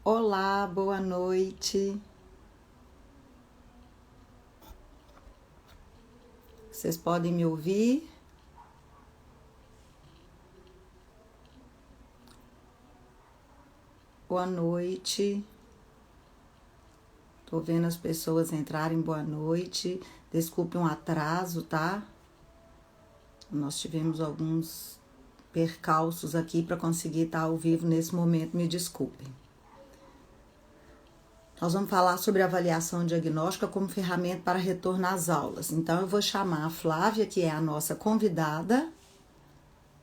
Olá, boa noite. Vocês podem me ouvir? Boa noite. Tô vendo as pessoas entrarem. Boa noite. Desculpe um atraso, tá? Nós tivemos alguns percalços aqui para conseguir estar ao vivo nesse momento. Me desculpem. Nós vamos falar sobre avaliação diagnóstica como ferramenta para retorno às aulas. Então, eu vou chamar a Flávia, que é a nossa convidada.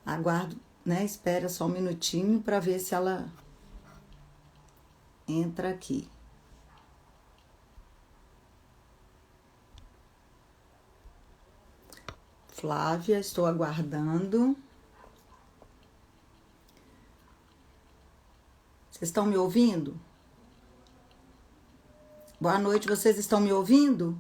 Aguardo, né? Espera só um minutinho para ver se ela entra aqui. Flávia, estou aguardando. Vocês estão me ouvindo? Boa noite, vocês estão me ouvindo?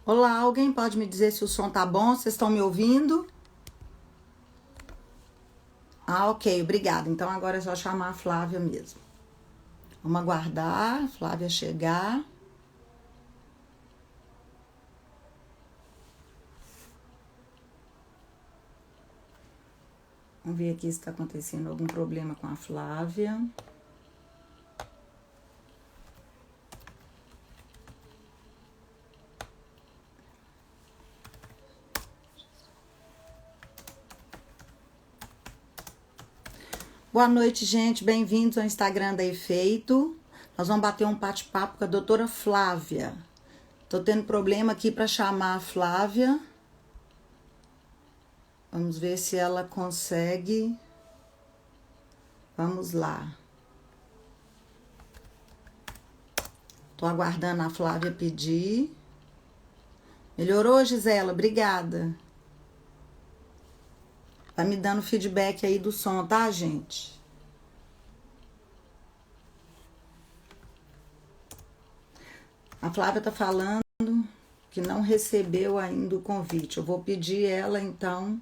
Olá, alguém pode me dizer se o som tá bom? Vocês estão me ouvindo? Ah, ok, obrigada. Então agora é só chamar a Flávia mesmo. Vamos aguardar a Flávia chegar. Vamos ver aqui se está acontecendo algum problema com a Flávia. Boa noite, gente. Bem-vindos ao Instagram da Efeito. Nós vamos bater um bate-papo com a doutora Flávia. Tô tendo problema aqui para chamar a Flávia. Vamos ver se ela consegue. Vamos lá. Tô aguardando a Flávia pedir. Melhorou, Gisela? Obrigada. Tá me dando feedback aí do som, tá, gente? A Flávia tá falando que não recebeu ainda o convite. Eu vou pedir ela, então,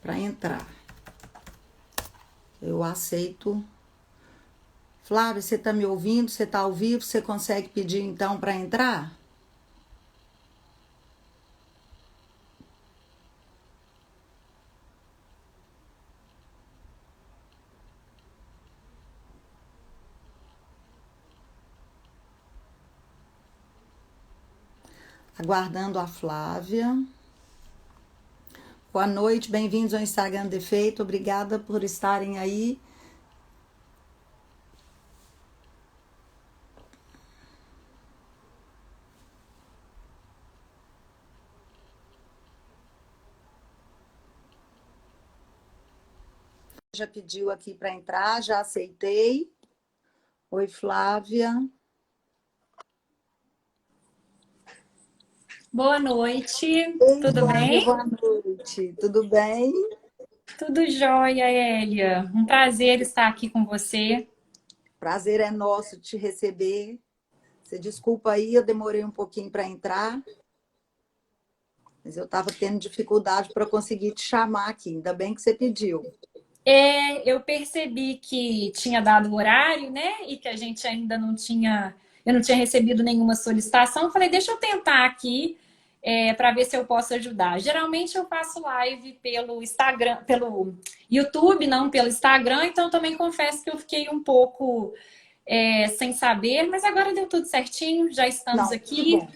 para entrar. Eu aceito. Flávia, você tá me ouvindo? Você tá ao vivo? Você consegue pedir, então, para entrar? Aguardando a Flávia. Boa noite, bem-vindos ao Instagram do Efeito. Obrigada por estarem aí. Já pediu aqui para entrar, já aceitei. Oi, Flávia. Boa noite, Ei, tudo Flávia, bem? boa noite. Tudo bem? Tudo jóia, Elia. Um prazer estar aqui com você. Prazer é nosso te receber. Você desculpa aí, eu demorei um pouquinho para entrar, mas eu estava tendo dificuldade para conseguir te chamar aqui. Ainda bem que você pediu. Eu percebi que tinha dado o horário, né? E que a gente ainda não tinha, eu não tinha recebido nenhuma solicitação. Eu falei, deixa eu tentar aqui, para ver se eu posso ajudar. Geralmente eu faço live pelo Instagram, pelo YouTube, não pelo Instagram, então também confesso que eu fiquei um pouco sem saber, mas agora deu tudo certinho, já estamos Não, que aqui, bom.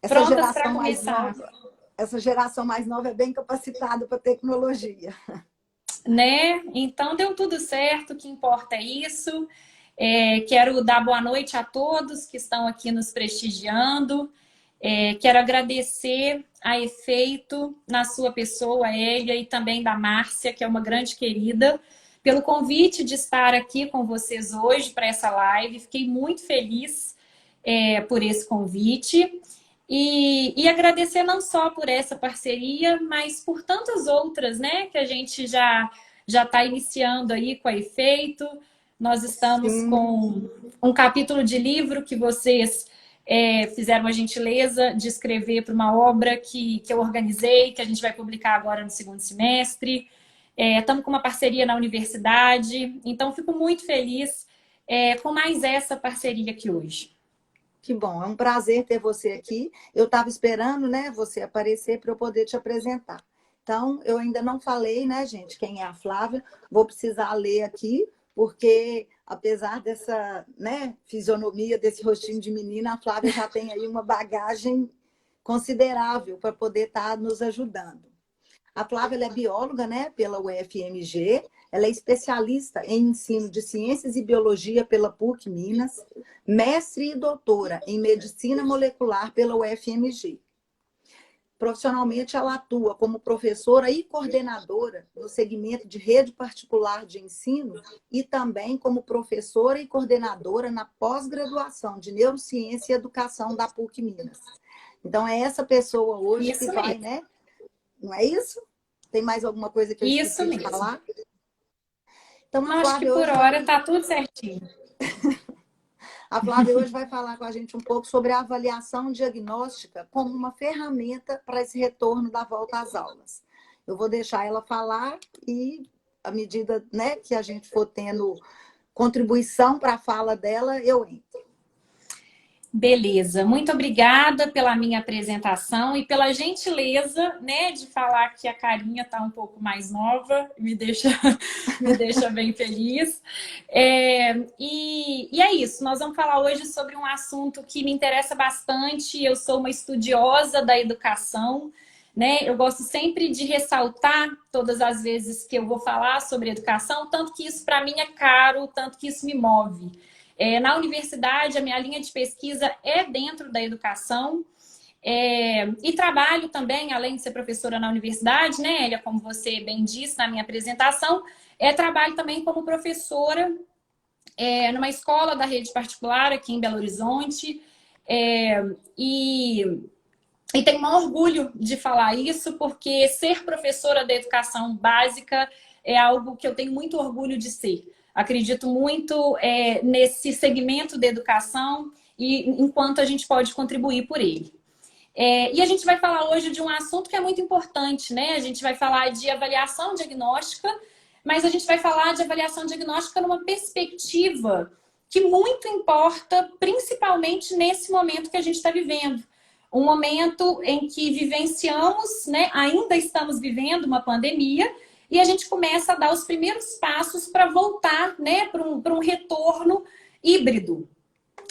Essa prontas para geração mais começar. nova, essa geração mais nova é bem capacitada para tecnologia. Né? Então deu tudo certo, o que importa é isso. Quero dar boa noite a todos que estão aqui nos prestigiando. Quero agradecer a Efeito, na sua pessoa, Elia, e também da Márcia, que é uma grande querida, pelo convite de estar aqui com vocês hoje para essa live. Fiquei muito feliz por esse convite. E agradecer não só por essa parceria, mas por tantas outras, né, que a gente já já está iniciando aí com a Efeito. Nós estamos Sim. com um capítulo de livro que vocês fizeram a gentileza de escrever para uma obra que eu organizei, que a gente vai publicar agora no segundo semestre. Estamos com uma parceria na universidade, então fico muito feliz com mais essa parceria aqui hoje. Que bom, é um prazer ter você aqui. Eu estava esperando, né, você aparecer para eu poder te apresentar. Então, eu ainda não falei, né, gente, quem é a Flávia. Vou precisar ler aqui, porque apesar dessa, né, fisionomia, desse rostinho de menina, a Flávia já tem aí uma bagagem considerável para poder estar nos ajudando. A Flávia ela é bióloga, né, pela UFMG. Ela é especialista em ensino de ciências e biologia pela PUC Minas, mestre e doutora em medicina molecular pela UFMG. Profissionalmente, ela atua como professora e coordenadora no segmento de rede particular de ensino e também como professora e coordenadora na pós-graduação de Neurociência e Educação da PUC Minas. Então, é essa pessoa hoje que Isso vai, mesmo. né? Não é isso? Tem mais alguma coisa que eu Isso esqueci de mesmo. falar? Então, Acho que por hora está tudo certinho. A Flávia hoje vai falar com a gente um pouco sobre a avaliação diagnóstica como uma ferramenta para esse retorno da volta às aulas. Eu vou deixar ela falar e, à medida, né, que a gente for tendo contribuição para a fala dela, eu entro. Beleza, muito obrigada pela minha apresentação e pela gentileza, né, de falar que a carinha está um pouco mais nova, me deixa bem feliz. E é isso, nós vamos falar hoje sobre um assunto que me interessa bastante. Eu sou uma estudiosa da educação, né? Eu gosto sempre de ressaltar todas as vezes que eu vou falar sobre educação, tanto que isso para mim é caro, tanto que isso me move. Na universidade, a minha linha de pesquisa é dentro da educação. E trabalho também, além de ser professora na universidade, né, Elia, como você bem disse na minha apresentação, trabalho também como professora numa escola da rede particular aqui em Belo Horizonte. E tenho um orgulho de falar isso, porque ser professora da educação básica é algo que eu tenho muito orgulho de ser. Acredito muito nesse segmento da educação e enquanto a gente pode contribuir por ele. E a gente vai falar hoje de um assunto que é muito importante, né? A gente vai falar de avaliação diagnóstica, mas a gente vai falar de avaliação diagnóstica numa perspectiva que muito importa, principalmente nesse momento que a gente está vivendo. Um momento em que vivenciamos, né? Ainda estamos vivendo uma pandemia, e a gente começa a dar os primeiros passos para voltar, né, para um retorno híbrido.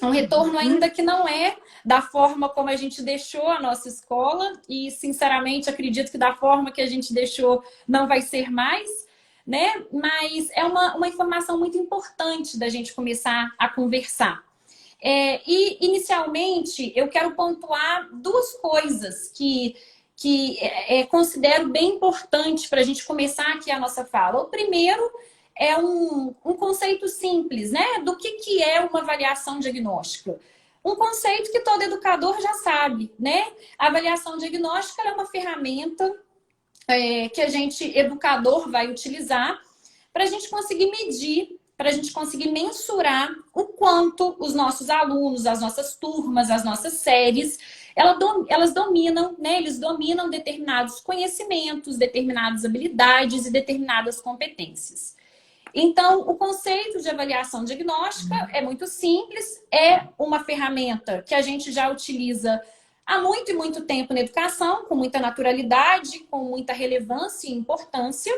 Um retorno ainda que não é da forma como a gente deixou a nossa escola, e sinceramente acredito que da forma que a gente deixou não vai ser mais, né? Mas é uma informação muito importante da gente começar a conversar. E inicialmente eu quero pontuar duas coisas que considero bem importante para a gente começar aqui a nossa fala. O primeiro é um conceito simples, né? Do que é uma avaliação diagnóstica. Um conceito que todo educador já sabe, né? A avaliação diagnóstica é uma ferramenta que a gente, educador, vai utilizar para a gente conseguir medir, para a gente conseguir mensurar o quanto os nossos alunos, as nossas turmas, as nossas séries, elas dominam, né? Eles dominam determinados conhecimentos, determinadas habilidades e determinadas competências. Então, o conceito de avaliação diagnóstica é muito simples, é uma ferramenta que a gente já utiliza há muito e muito tempo na educação, com muita naturalidade, com muita relevância e importância,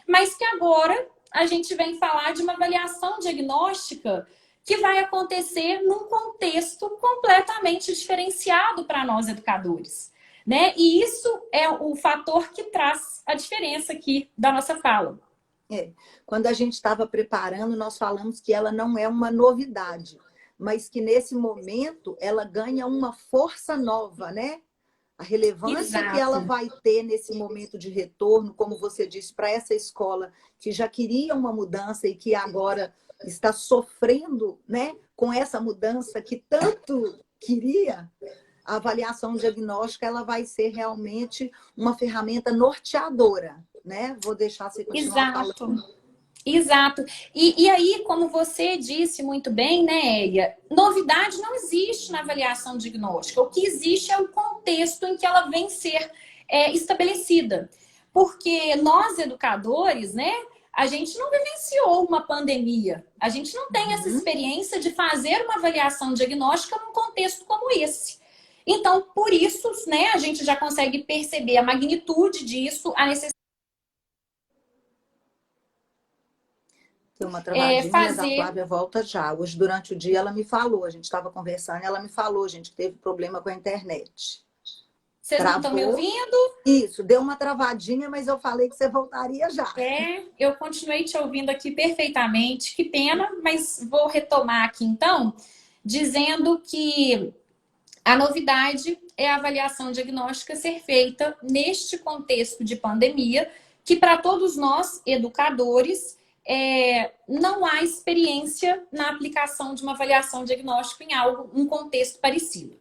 mas que agora a gente vem falar de uma avaliação diagnóstica que vai acontecer num contexto completamente diferenciado para nós educadores, né? E isso é o fator que traz a diferença aqui da nossa fala. Quando a gente estava preparando, nós falamos que ela não é uma novidade, mas que nesse momento ela ganha uma força nova, né? A relevância que ela vai ter nesse momento de retorno, como você disse, para essa escola que já queria uma mudança e que agora está sofrendo, né, com essa mudança que tanto queria, a avaliação diagnóstica ela vai ser realmente uma ferramenta norteadora, né? Vou deixar você continuar Exato. falando. Exato. E aí, como você disse muito bem, né, Elia, novidade não existe na avaliação diagnóstica. O que existe é o contexto em que ela vem ser estabelecida. Porque nós, educadores, né, a gente não vivenciou uma pandemia. A gente não tem essa experiência de fazer uma avaliação diagnóstica num contexto como esse. Então, por isso, né, a gente já consegue perceber a magnitude disso, a necessidade Tem uma travadinha, mas a fazer. Flávia volta já. Hoje, durante o dia, ela me falou. A gente estava conversando e ela me falou, gente, que teve problema com a internet. Vocês não estão me Travou. ouvindo? Isso, deu uma travadinha, mas eu falei que você voltaria já. Eu continuei te ouvindo aqui perfeitamente. Que pena, mas vou retomar aqui então, dizendo que a novidade é a avaliação diagnóstica ser feita neste contexto de pandemia, que para todos nós, educadores, não há experiência na aplicação de uma avaliação diagnóstica em algo, um contexto parecido.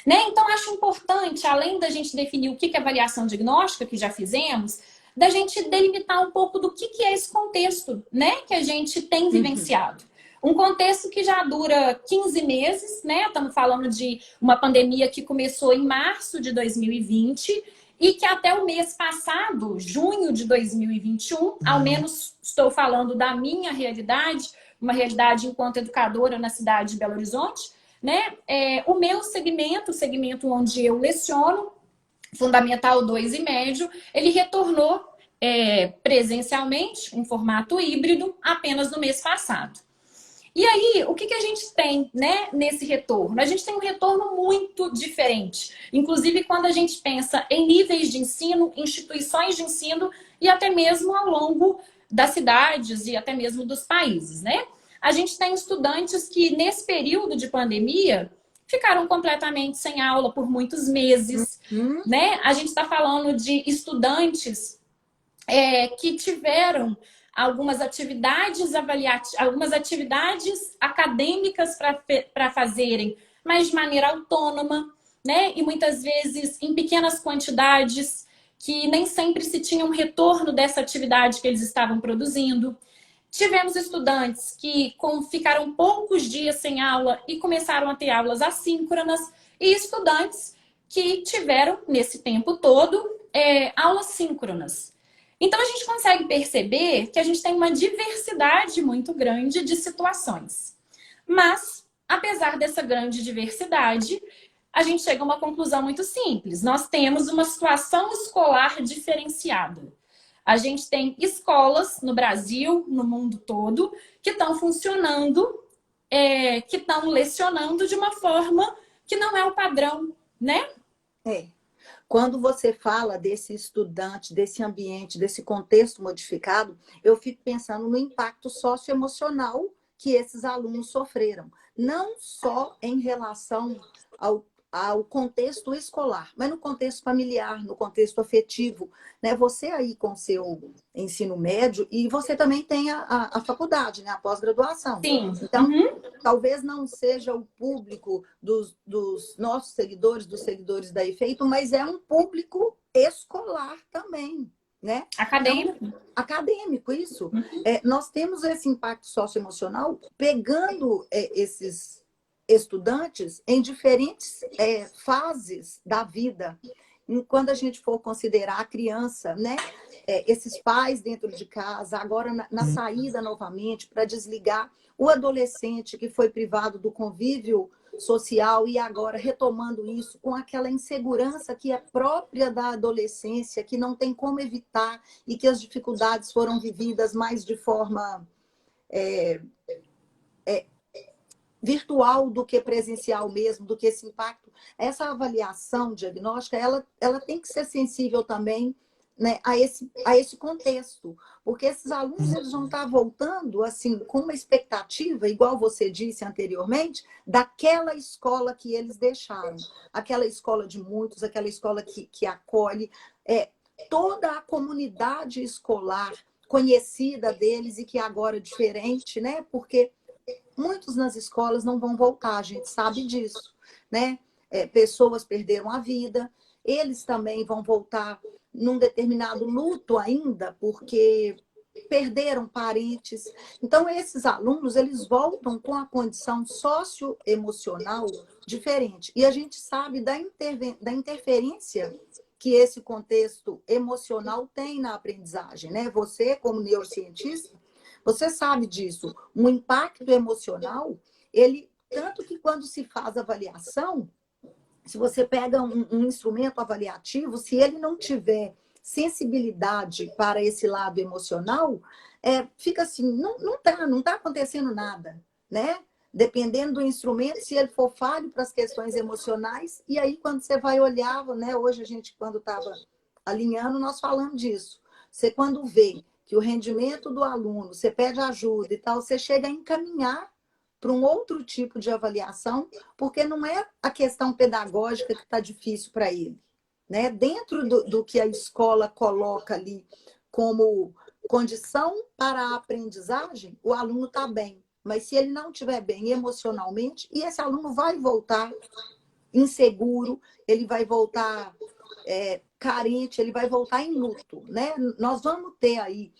Né? Então, acho importante, além da gente definir o que é avaliação diagnóstica, que já fizemos, da gente delimitar um pouco do que é esse contexto, né, que a gente tem vivenciado. Um contexto que já dura 15 meses, né? Estamos falando de uma pandemia que começou em março de 2020 e que até o mês passado, junho de 2021, ao menos estou falando da minha realidade, uma realidade enquanto educadora na cidade de Belo Horizonte, né? O meu segmento, o segmento onde eu leciono, Fundamental 2 e médio, ele retornou presencialmente, em formato híbrido, apenas no mês passado. E aí, o que a gente tem, né, nesse retorno? A gente tem um retorno muito diferente. Inclusive, quando a gente pensa em níveis de ensino, instituições de ensino e até mesmo ao longo das cidades e até mesmo dos países, né? A gente tem estudantes que, nesse período de pandemia, ficaram completamente sem aula por muitos meses, né? A gente está falando de estudantes que tiveram algumas atividades algumas atividades acadêmicas para fazerem, mas de maneira autônoma, né? E muitas vezes em pequenas quantidades, que nem sempre se tinha um retorno dessa atividade que eles estavam produzindo. Tivemos estudantes que ficaram poucos dias sem aula e começaram a ter aulas assíncronas, e estudantes que tiveram, nesse tempo todo, aulas síncronas. Então, a gente consegue perceber que a gente tem uma diversidade muito grande de situações. Mas, apesar dessa grande diversidade, a gente chega a uma conclusão muito simples. Nós temos uma situação escolar diferenciada. A gente tem escolas no Brasil, no mundo todo, que estão funcionando, que estão lecionando de uma forma que não é o padrão, né? Quando você fala desse estudante, desse ambiente, desse contexto modificado, eu fico pensando no impacto socioemocional que esses alunos sofreram. Não só em relação ao contexto escolar, mas no contexto familiar, no contexto afetivo. Né? Você aí com seu ensino médio, e você também tem a faculdade, né? A pós-graduação. Sim. Então, talvez não seja o público dos nossos seguidores, dos seguidores da Efeito, mas é um público escolar também, né? Acadêmico. Então, acadêmico, isso. Nós temos esse impacto socioemocional pegando esses estudantes em diferentes fases da vida. Quando a gente for considerar a criança, né? Esses pais dentro de casa, agora na saída novamente, para desligar o adolescente que foi privado do convívio social e agora retomando isso com aquela insegurança que é própria da adolescência, que não tem como evitar e que as dificuldades foram vividas mais de forma virtual do que presencial mesmo, do que esse impacto. Essa avaliação diagnóstica, ela tem que ser sensível também, né, a esse contexto, porque esses alunos eles vão estar voltando assim com uma expectativa, igual você disse anteriormente, daquela escola que eles deixaram, aquela escola de muitos, aquela escola que acolhe toda a comunidade escolar conhecida deles e que agora é diferente, né? Porque muitos nas escolas não vão voltar, a gente sabe disso, né? pessoas perderam a vida, eles também vão voltar num determinado luto ainda, porque perderam parentes. Então, esses alunos, eles voltam com a condição socioemocional diferente. E a gente sabe da interferência que esse contexto emocional tem na aprendizagem, né? Você, como neurocientista, você sabe disso. O impacto emocional, ele, tanto que quando se faz avaliação, se você pega um instrumento avaliativo, se ele não tiver sensibilidade para esse lado emocional, fica assim, não tá acontecendo nada, né? Dependendo do instrumento, se ele for falho para as questões emocionais, e aí quando você vai olhar, né? Hoje a gente, quando estava alinhando, nós falamos disso. Você quando vê que o rendimento do aluno, você pede ajuda e tal, você chega a encaminhar para um outro tipo de avaliação, porque não é a questão pedagógica que está difícil para ele, né? Dentro do que a escola coloca ali como condição para a aprendizagem, o aluno está bem. Mas se ele não estiver bem emocionalmente, e esse aluno vai voltar inseguro, ele vai voltar carente, ele vai voltar em luto, né? Nós vamos ter aí,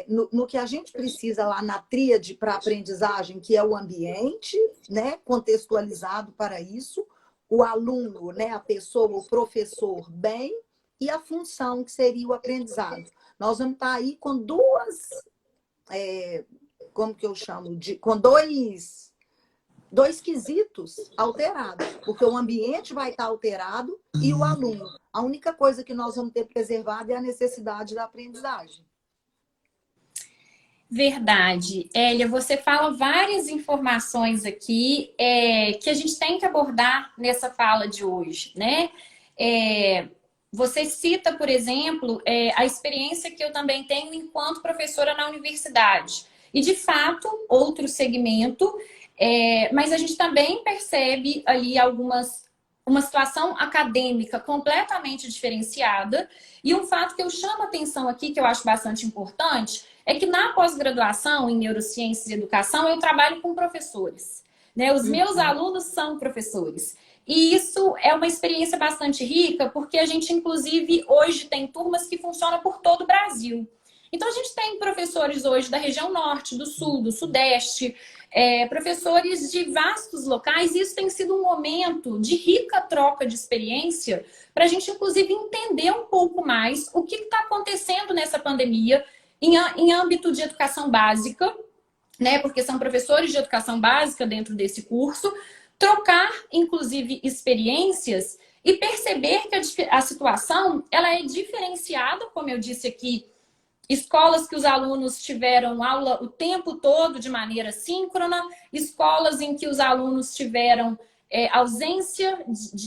no que a gente precisa lá na tríade para aprendizagem, que é o ambiente, né? Contextualizado para isso, o aluno, né? A pessoa, o professor, bem, e a função, que seria o aprendizado. Nós vamos estar aí com duas, como que eu chamo? Com dois quesitos alterados, porque o ambiente vai estar alterado e o aluno. A única coisa que nós vamos ter preservado é a necessidade da aprendizagem. Verdade. Hélia, você fala várias informações aqui que a gente tem que abordar nessa fala de hoje, né? Você cita, por exemplo, a experiência que eu também tenho enquanto professora na universidade. E, de fato, outro segmento, mas a gente também percebe ali uma situação acadêmica completamente diferenciada. E um fato que eu chamo a atenção aqui, que eu acho bastante importante, é que na pós-graduação em Neurociências e Educação, eu trabalho com professores, né? Os meus alunos são professores. E isso é uma experiência bastante rica, porque a gente, inclusive, hoje tem turmas que funcionam por todo o Brasil. Então, a gente tem professores hoje da região norte, do sul, do sudeste, professores de vastos locais, e isso tem sido um momento de rica troca de experiência para a gente, inclusive, entender um pouco mais o que está acontecendo nessa pandemia em âmbito de educação básica, né? Porque são professores de educação básica dentro desse curso, trocar, inclusive, experiências e perceber que a situação ela é diferenciada, como eu disse aqui, escolas que os alunos tiveram aula o tempo todo de maneira síncrona, escolas em que os alunos tiveram ausência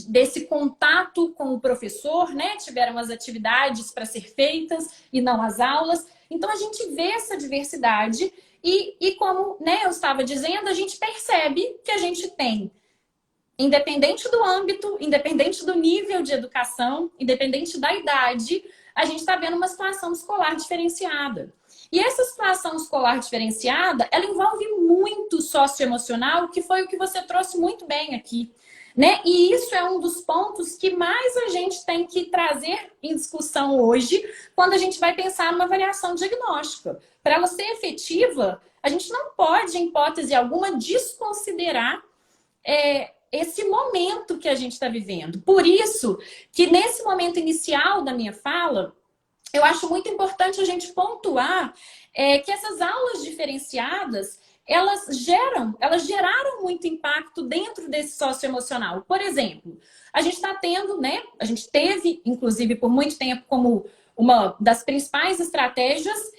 desse contato com o professor, né? Tiveram as atividades para ser feitas e não as aulas. Então, a gente vê essa diversidade e como, né, eu estava dizendo, a gente percebe que a gente tem, independente do âmbito, independente do nível de educação, independente da idade, a gente está vendo uma situação escolar diferenciada. E essa situação escolar diferenciada, ela envolve muito socioemocional, que foi o que você trouxe muito bem aqui, né? E isso é um dos pontos que mais a gente tem que trazer em discussão hoje, quando a gente vai pensar numa avaliação diagnóstica. Para ela ser efetiva, a gente não pode, em hipótese alguma, desconsiderar esse momento que a gente está vivendo. Por isso que nesse momento inicial da minha fala, eu acho muito importante a gente pontuar que essas aulas diferenciadas, elas geraram muito impacto dentro desse socioemocional. Por exemplo, a gente está tendo, né? A gente teve, inclusive, por muito tempo, como uma das principais estratégias,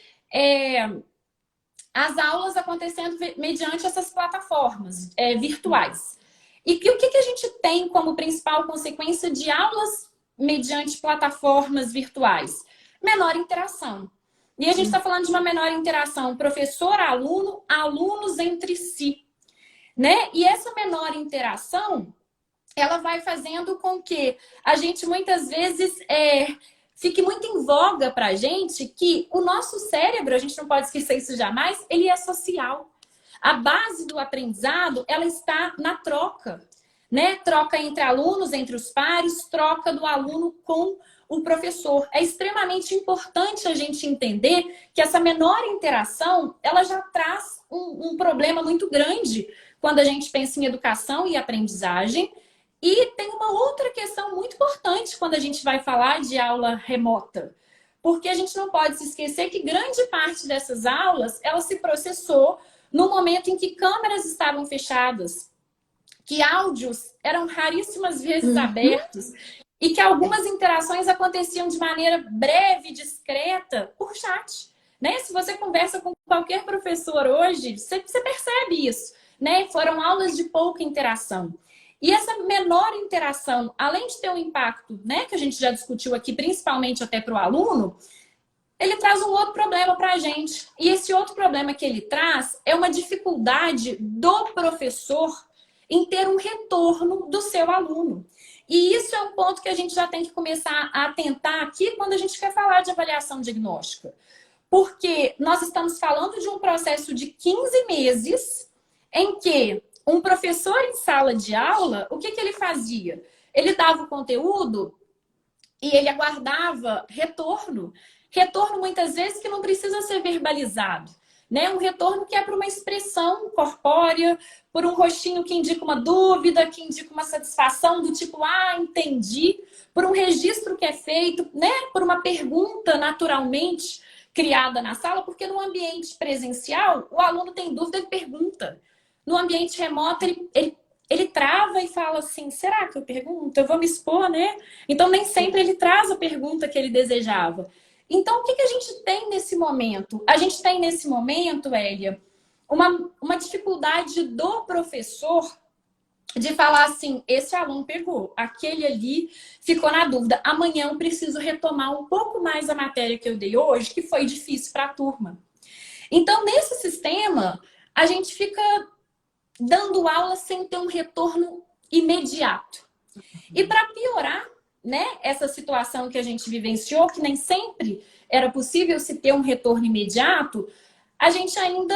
as aulas acontecendo mediante essas plataformas virtuais. E o que a gente tem como principal consequência de aulas mediante plataformas virtuais? Menor interação. E a gente está falando de uma menor interação professor-aluno, alunos entre si, né? E essa menor interação, ela vai fazendo com que a gente muitas vezes fique muito em voga para a gente que o nosso cérebro, a gente não pode esquecer isso jamais, ele é social. A base do aprendizado, ela está na troca. né? Troca entre alunos, entre os pares, troca do aluno com o professor. É extremamente importante a gente entender que essa menor interação, ela já traz um problema muito grande quando a gente pensa em educação e aprendizagem. E tem uma outra questão muito importante quando a gente vai falar de aula remota. Porque a gente não pode se esquecer que grande parte dessas aulas, ela se processou no momento em que câmeras estavam fechadas, que áudios eram raríssimas vezes abertos e que algumas interações aconteciam de maneira breve, discreta, por chat. Né? Se você conversa com qualquer professor hoje, você percebe isso. Né? Foram aulas de pouca interação. E essa menor interação, além de ter um impacto, né, que a gente já discutiu aqui, principalmente até para o aluno, ele traz um outro problema para a gente. E esse outro problema que ele traz é uma dificuldade do professor em ter um retorno do seu aluno. E isso é um ponto que a gente já tem que começar a atentar aqui quando a gente quer falar de avaliação diagnóstica. Porque nós estamos falando de um processo de 15 meses em que um professor em sala de aula, o que ele fazia? Ele dava o conteúdo e ele aguardava retorno. Retorno, muitas vezes, que não precisa ser verbalizado. Né? Um retorno que é para uma expressão corpórea, por um rostinho que indica uma dúvida, que indica uma satisfação do tipo, ah, entendi, por um registro que é feito, né? Por uma pergunta naturalmente criada na sala, porque no ambiente presencial, o aluno tem dúvida e pergunta. No ambiente remoto, ele trava e fala assim, será que eu pergunto? Eu vou me expor, né? Então, nem sempre ele traz a pergunta que ele desejava. Então, o que a gente tem nesse momento? A gente tem nesse momento, Hélia, uma dificuldade do professor de falar assim, esse aluno pegou, aquele ali ficou na dúvida. Amanhã eu preciso retomar um pouco mais a matéria que eu dei hoje, que foi difícil para a turma. Então, nesse sistema, a gente fica dando aula sem ter um retorno imediato. E para piorar, né, essa situação que a gente vivenciou, que nem sempre era possível se ter um retorno imediato, a gente ainda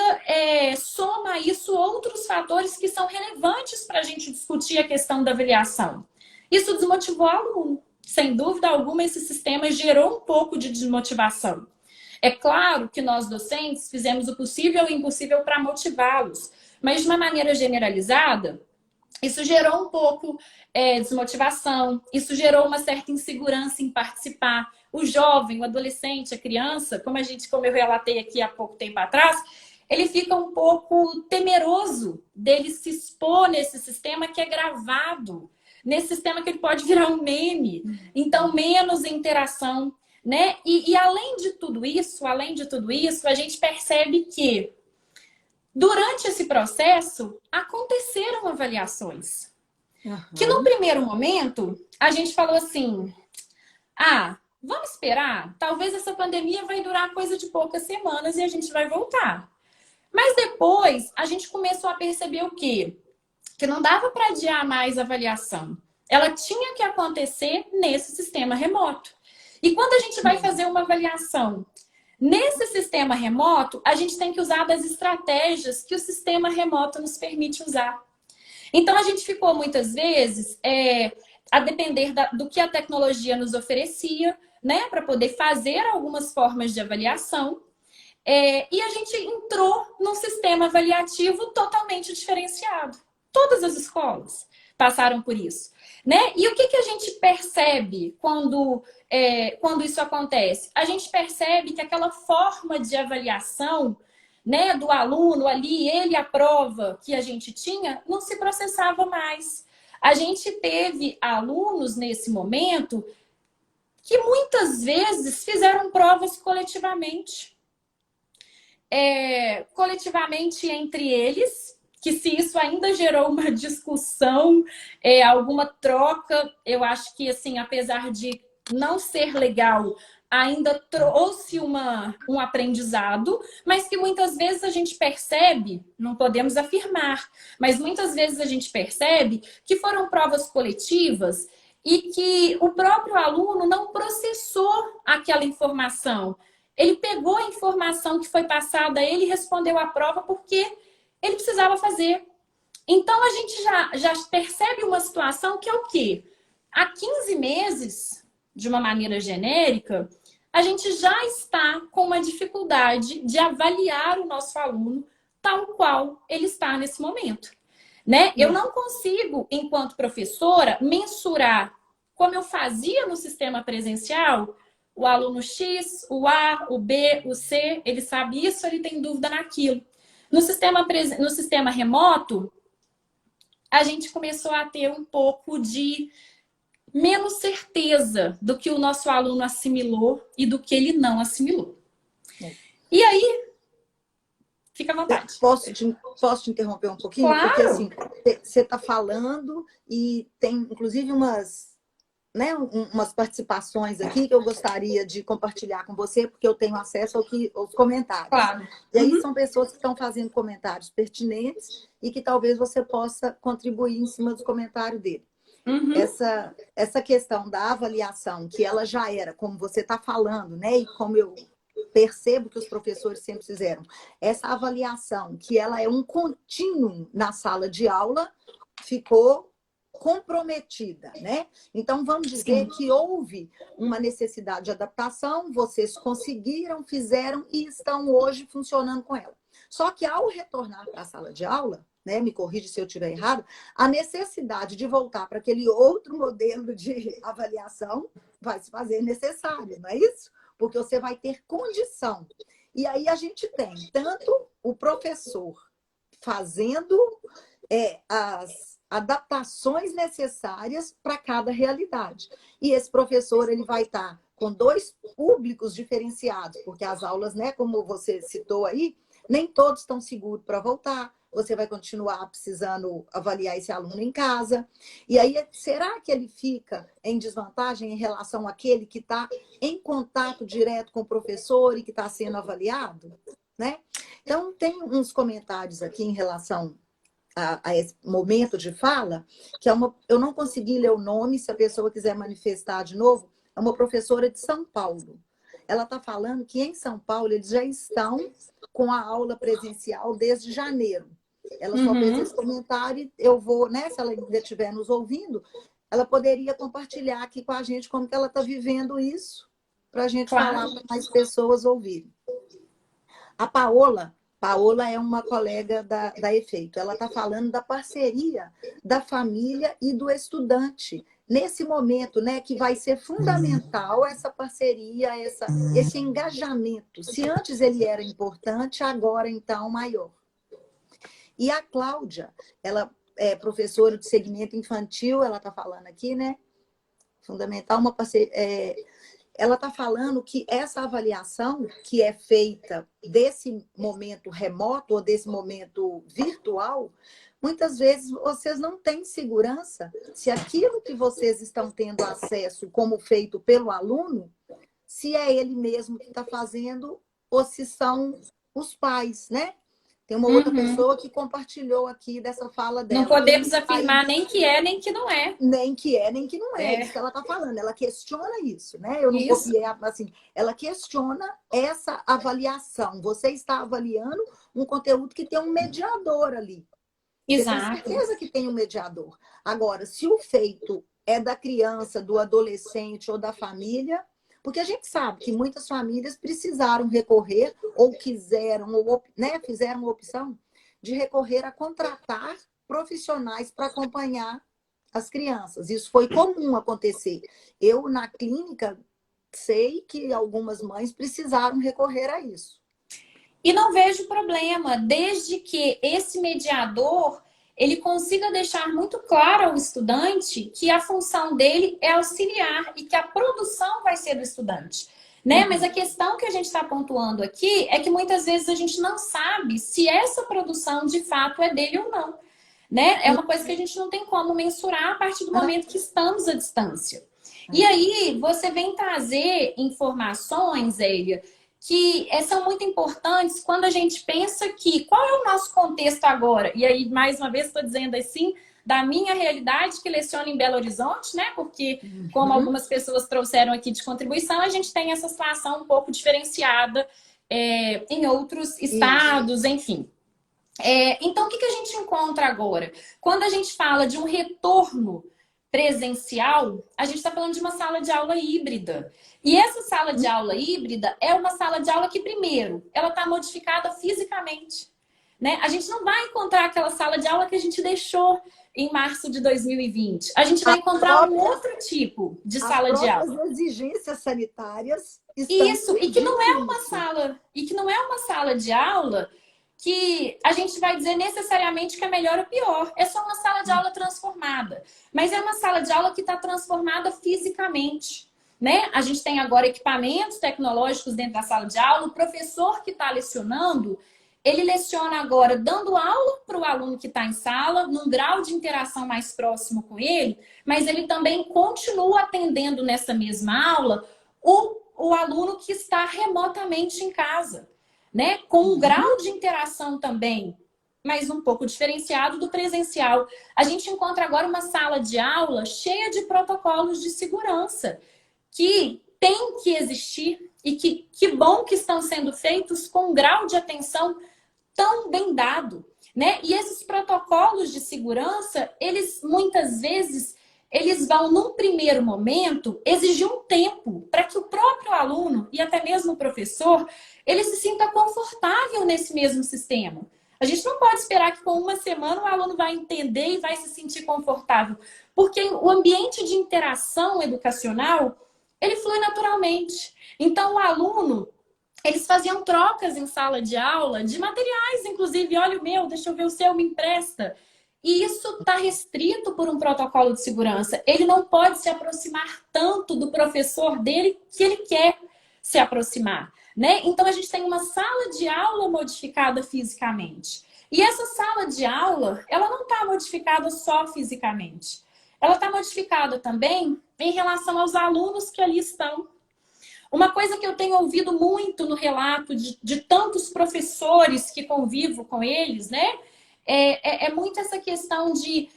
soma a isso outros fatores que são relevantes para a gente discutir a questão da avaliação. Isso desmotivou o aluno. Sem dúvida alguma, esse sistema gerou um pouco de desmotivação. É claro que nós, docentes, fizemos o possível e o impossível para motivá-los, mas de uma maneira generalizada, isso gerou um pouco de desmotivação, isso gerou uma certa insegurança em participar. O jovem, o adolescente, a criança, como eu relatei aqui há pouco tempo atrás, ele fica um pouco temeroso dele se expor nesse sistema que é gravado, nesse sistema que ele pode virar um meme. Então, menos interação, né? E além de tudo isso, a gente percebe que durante esse processo, aconteceram avaliações. Que no primeiro momento, a gente falou assim, vamos esperar, talvez essa pandemia vai durar coisa de poucas semanas e a gente vai voltar. Mas depois, a gente começou a perceber o quê? Que não dava para adiar mais a avaliação. Ela tinha que acontecer nesse sistema remoto. E quando a gente vai fazer uma avaliação nesse sistema remoto, a gente tem que usar das estratégias que o sistema remoto nos permite usar. Então, a gente ficou muitas vezes a depender do que a tecnologia nos oferecia, né, para poder fazer algumas formas de avaliação. E a gente entrou num sistema avaliativo totalmente diferenciado. Todas as escolas passaram por isso. Né? E o que a gente percebe quando isso acontece? A gente percebe que aquela forma de avaliação, né, do aluno ali, ele a prova que a gente tinha, não se processava mais. A gente teve alunos nesse momento que muitas vezes fizeram provas coletivamente. Coletivamente entre eles, que se isso ainda gerou uma discussão, alguma troca, eu acho que, assim, apesar de não ser legal, ainda trouxe um aprendizado, mas que muitas vezes a gente percebe, não podemos afirmar, mas muitas vezes a gente percebe que foram provas coletivas e que o próprio aluno não processou aquela informação. Ele pegou a informação que foi passada a ele e respondeu à prova porque ele precisava fazer. Então, a gente já percebe uma situação que é o quê? Há 15 meses, de uma maneira genérica, a gente já está com uma dificuldade de avaliar o nosso aluno tal qual ele está nesse momento, né? Eu não consigo, enquanto professora, mensurar como eu fazia no sistema presencial, o aluno X, o A, o B, o C, ele sabe isso, ele tem dúvida naquilo. No sistema remoto, a gente começou a ter um pouco de menos certeza do que o nosso aluno assimilou e do que ele não assimilou. E aí, fica à vontade. Posso te interromper um pouquinho? Claro. Porque assim, você está falando e tem inclusive umas participações aqui que eu gostaria de compartilhar com você, porque eu tenho acesso aos comentários. Claro. E aí são pessoas que estão fazendo comentários pertinentes e que talvez você possa contribuir em cima do comentário dele. Essa questão da avaliação, que ela já era, como você está falando, né? E como eu percebo que os professores sempre fizeram, essa avaliação, que ela é um contínuo na sala de aula, ficou comprometida, né? Então, vamos dizer que houve uma necessidade de adaptação, vocês conseguiram, fizeram e estão hoje funcionando com ela. Só que ao retornar para a sala de aula, né, me corrige se eu estiver errado, a necessidade de voltar para aquele outro modelo de avaliação vai se fazer necessário, não é isso? Porque você vai ter condição. E aí a gente tem tanto o professor fazendo as adaptações necessárias para cada realidade. E esse professor ele vai estar com dois públicos diferenciados, porque as aulas, né, como você citou aí, nem todos estão seguros para voltar. Você vai continuar precisando avaliar esse aluno em casa. E aí, será que ele fica em desvantagem em relação àquele que está em contato direto com o professor e que está sendo avaliado? Né? Então, tem uns comentários aqui em relação a esse momento de fala, que eu não consegui ler o nome, se a pessoa quiser manifestar de novo, é uma professora de São Paulo. Ela está falando que em São Paulo eles já estão com a aula presencial desde janeiro. Ela só fez esse comentário e eu vou, né, se ela ainda estiver nos ouvindo, ela poderia compartilhar aqui com a gente como que ela está vivendo isso, para a gente falar para mais pessoas ouvirem. A Paola é uma colega da Efeito. Ela está falando da parceria da família e do estudante. Nesse momento, né, que vai ser fundamental essa parceria, esse engajamento. Se antes ele era importante, agora, então, maior. E a Cláudia, ela é professora de segmento infantil, ela está falando aqui, né? Fundamental, uma parceria... ela está falando que essa avaliação que é feita desse momento remoto ou desse momento virtual, muitas vezes vocês não têm segurança se aquilo que vocês estão tendo acesso como feito pelo aluno, se é ele mesmo que está fazendo ou se são os pais, né? Tem uma outra pessoa que compartilhou aqui dessa fala dela. Não podemos afirmar nem que é, nem que não é. Nem que é, nem que não é. É isso que ela está falando. Ela questiona isso, né? Eu não copiei, assim. Ela questiona essa avaliação. Você está avaliando um conteúdo que tem um mediador ali. Exato. Você tem certeza que tem um mediador. Agora, se o feito é da criança, do adolescente ou da família... Porque a gente sabe que muitas famílias precisaram recorrer ou quiseram, ou, né, fizeram a opção de recorrer a contratar profissionais para acompanhar as crianças. Isso foi comum acontecer. Eu, na clínica, sei que algumas mães precisaram recorrer a isso. E não vejo problema, desde que esse mediador ele consiga deixar muito claro ao estudante que a função dele é auxiliar e que a produção vai ser do estudante, né? Mas a questão que a gente está pontuando aqui é que muitas vezes a gente não sabe se essa produção de fato é dele ou não, né? É uma coisa que a gente não tem como mensurar a partir do momento que estamos à distância. E aí você vem trazer informações, Elia, que são muito importantes quando a gente pensa que qual é o nosso contexto agora? E aí, mais uma vez, estou dizendo assim, da minha realidade que leciono em Belo Horizonte, né? Porque, como algumas pessoas trouxeram aqui de contribuição, a gente tem essa situação um pouco diferenciada em outros estados, enfim. Então, o que a gente encontra agora? Quando a gente fala de um retorno presencial, a gente está falando de uma sala de aula híbrida. E essa sala de aula híbrida é uma sala de aula que, primeiro, ela está modificada fisicamente, né? A gente não vai encontrar aquela sala de aula que a gente deixou em março de 2020. A gente vai encontrar um outro tipo de sala de aula. As próprias exigências sanitárias estão Isso, e que não é uma sala, de aula que a gente vai dizer necessariamente que é melhor ou pior. É só uma sala de aula transformada. Mas é uma sala de aula que está transformada fisicamente, né? A gente tem agora equipamentos tecnológicos dentro da sala de aula. O professor que está lecionando, ele leciona agora dando aula para o aluno que está em sala, num grau de interação mais próximo com ele, mas ele também continua atendendo nessa mesma aula o aluno que está remotamente em casa, né? Com um grau de interação também, mas um pouco diferenciado do presencial. A gente encontra agora uma sala de aula cheia de protocolos de segurança que tem que existir e que bom que estão sendo feitos com um grau de atenção tão bem dado, né? E esses protocolos de segurança, eles muitas vezes eles vão, num primeiro momento, exigir um tempo para que o próprio aluno e até mesmo o professor, ele se sinta confortável nesse mesmo sistema. A gente não pode esperar que com uma semana o aluno vai entender e vai se sentir confortável, porque o ambiente de interação educacional, ele flui naturalmente. Então, o aluno, eles faziam trocas em sala de aula de materiais, inclusive, olha o meu, deixa eu ver o seu, me empresta. E isso está restrito por um protocolo de segurança. Ele não pode se aproximar tanto do professor dele que ele quer se aproximar, né? Então, a gente tem uma sala de aula modificada fisicamente. E essa sala de aula, ela não está modificada só fisicamente. Ela está modificada também em relação aos alunos que ali estão. Uma coisa que eu tenho ouvido muito no relato de tantos professores que convivo com eles, né? É muito essa questão de,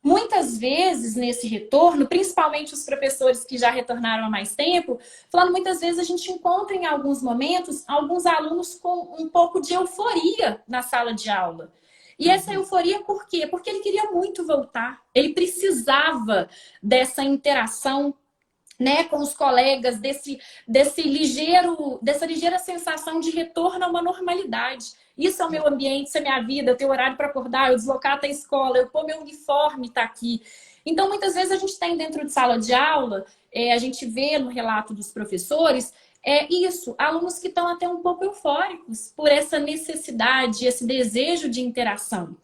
muitas vezes nesse retorno, principalmente os professores que já retornaram há mais tempo, falando muitas vezes a gente encontra em alguns momentos alguns alunos com um pouco de euforia na sala de aula. E essa euforia por quê? Porque ele queria muito voltar, ele precisava dessa interação, né, com os colegas, dessa ligeira sensação de retorno a uma normalidade. Isso é o meu ambiente, isso é a minha vida, eu tenho horário para acordar, eu deslocar até a escola, eu pôr meu uniforme, tá aqui. Então, muitas vezes a gente tem dentro de sala de aula, a gente vê no relato dos professores, isso, alunos que estão até um pouco eufóricos por essa necessidade, esse desejo de interação.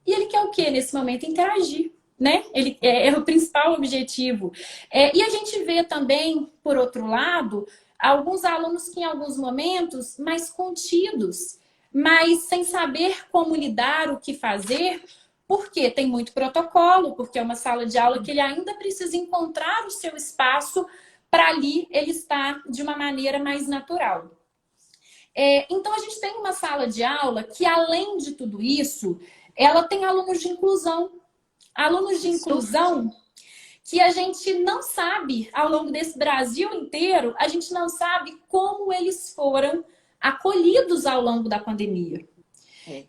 E ele quer o quê nesse momento? Interagir, né? Ele é o principal objetivo. E a gente vê também, por outro lado, alguns alunos que em alguns momentos mais contidos, mas sem saber como lidar, o que fazer, porque tem muito protocolo, porque é uma sala de aula que ele ainda precisa encontrar o seu espaço para ali ele estar de uma maneira mais natural. Então, a gente tem uma sala de aula que, além de tudo isso, ela tem alunos de inclusão. Alunos de inclusão que a gente não sabe, ao longo desse Brasil inteiro, a gente não sabe como eles foram acolhidos ao longo da pandemia.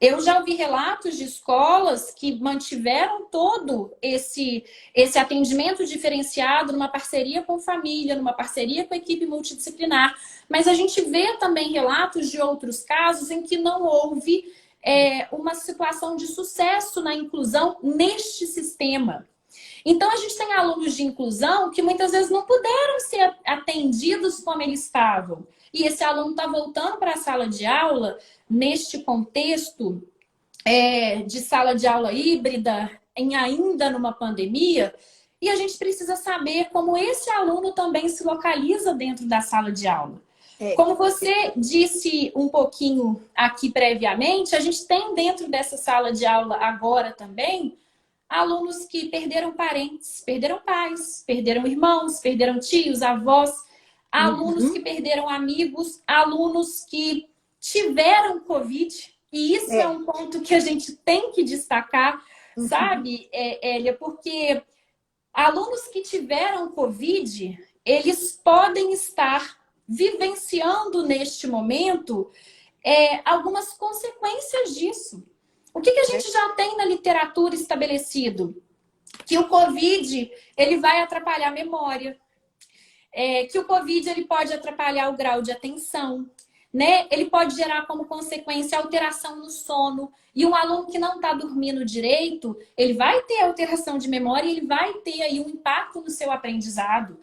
Eu já ouvi relatos de escolas que mantiveram todo esse atendimento diferenciado numa parceria com família, numa parceria com a equipe multidisciplinar. Mas a gente vê também relatos de outros casos em que não houve uma situação de sucesso na inclusão neste sistema. Então, a gente tem alunos de inclusão que muitas vezes não puderam ser atendidos como eles estavam. E esse aluno está voltando para a sala de aula neste contexto de sala de aula híbrida, ainda numa pandemia, e a gente precisa saber como esse aluno também se localiza dentro da sala de aula. Como você disse um pouquinho aqui previamente, a gente tem dentro dessa sala de aula agora também alunos que perderam parentes, perderam pais, perderam irmãos, perderam tios, avós, alunos que perderam amigos, alunos que tiveram Covid. E isso é um ponto que a gente tem que destacar, sabe, Hélia? Porque alunos que tiveram Covid, eles podem estar vivenciando neste momento algumas consequências disso. O que a gente já tem na literatura estabelecido? Que o Covid ele vai atrapalhar a memória, que o Covid ele pode atrapalhar o grau de atenção, né? Ele pode gerar como consequência alteração no sono. E um aluno que não está dormindo direito, ele vai ter alteração de memória e ele vai ter aí um impacto no seu aprendizado.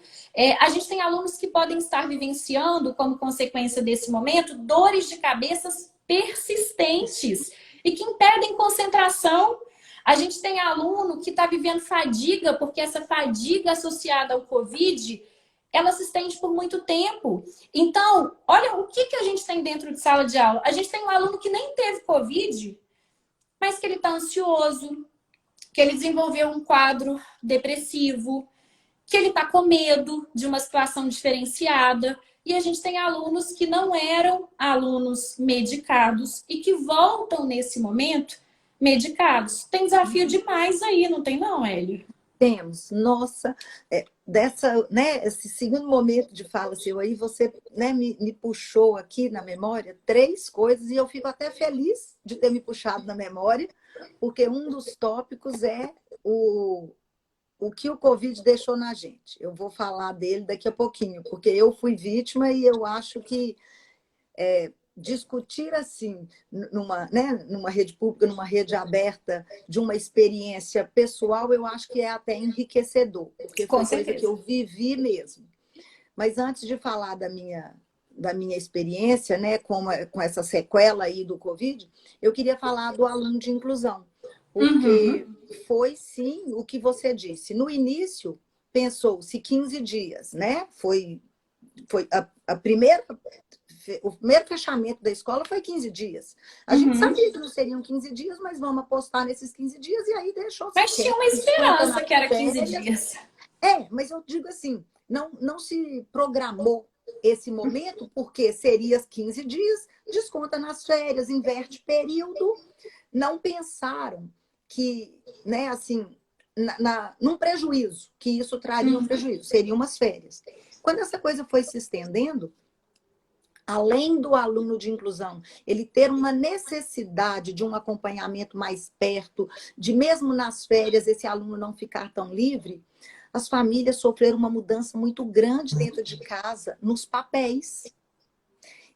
A gente tem alunos que podem estar vivenciando, como consequência desse momento, dores de cabeças persistentes e que impedem concentração. A gente tem aluno que está vivendo fadiga, porque essa fadiga associada ao Covid ela se estende por muito tempo. Então, olha o que a gente tem dentro de sala de aula. A gente tem um aluno que nem teve Covid, mas que ele está ansioso, que ele desenvolveu um quadro depressivo, que ele está com medo de uma situação diferenciada. E a gente tem alunos que não eram alunos medicados e que voltam nesse momento medicados. Tem desafio demais aí, não tem não, Hélio? Temos, nossa, esse segundo momento de fala seu aí, você, né, me puxou aqui na memória 3 coisas e eu fico até feliz de ter me puxado na memória, porque um dos tópicos é o que o Covid deixou na gente. Eu vou falar dele daqui a pouquinho, porque eu fui vítima e eu acho que discutir assim, numa rede pública, numa rede aberta, de uma experiência pessoal, eu acho que é até enriquecedor, porque foi coisa que eu vivi mesmo. Mas antes de falar da minha experiência, né, com essa sequela aí do Covid, eu queria falar do aluno de inclusão, porque foi sim o que você disse. No início, pensou-se 15 dias, né? Foi o primeiro fechamento da escola foi 15 dias. A gente sabia que não seriam 15 dias, mas vamos apostar nesses 15 dias e aí deixou. Mas tinha uma esperança que era 15 dias. Mas eu digo assim, não se programou esse momento, porque seria 15 dias, desconta nas férias, inverte período. Não pensaram que, né, assim, num prejuízo, que isso traria um prejuízo, seriam umas férias. Quando essa coisa foi se estendendo, além do aluno de inclusão, ele ter uma necessidade de um acompanhamento mais perto, de mesmo nas férias esse aluno não ficar tão livre, as famílias sofreram uma mudança muito grande dentro de casa, nos papéis.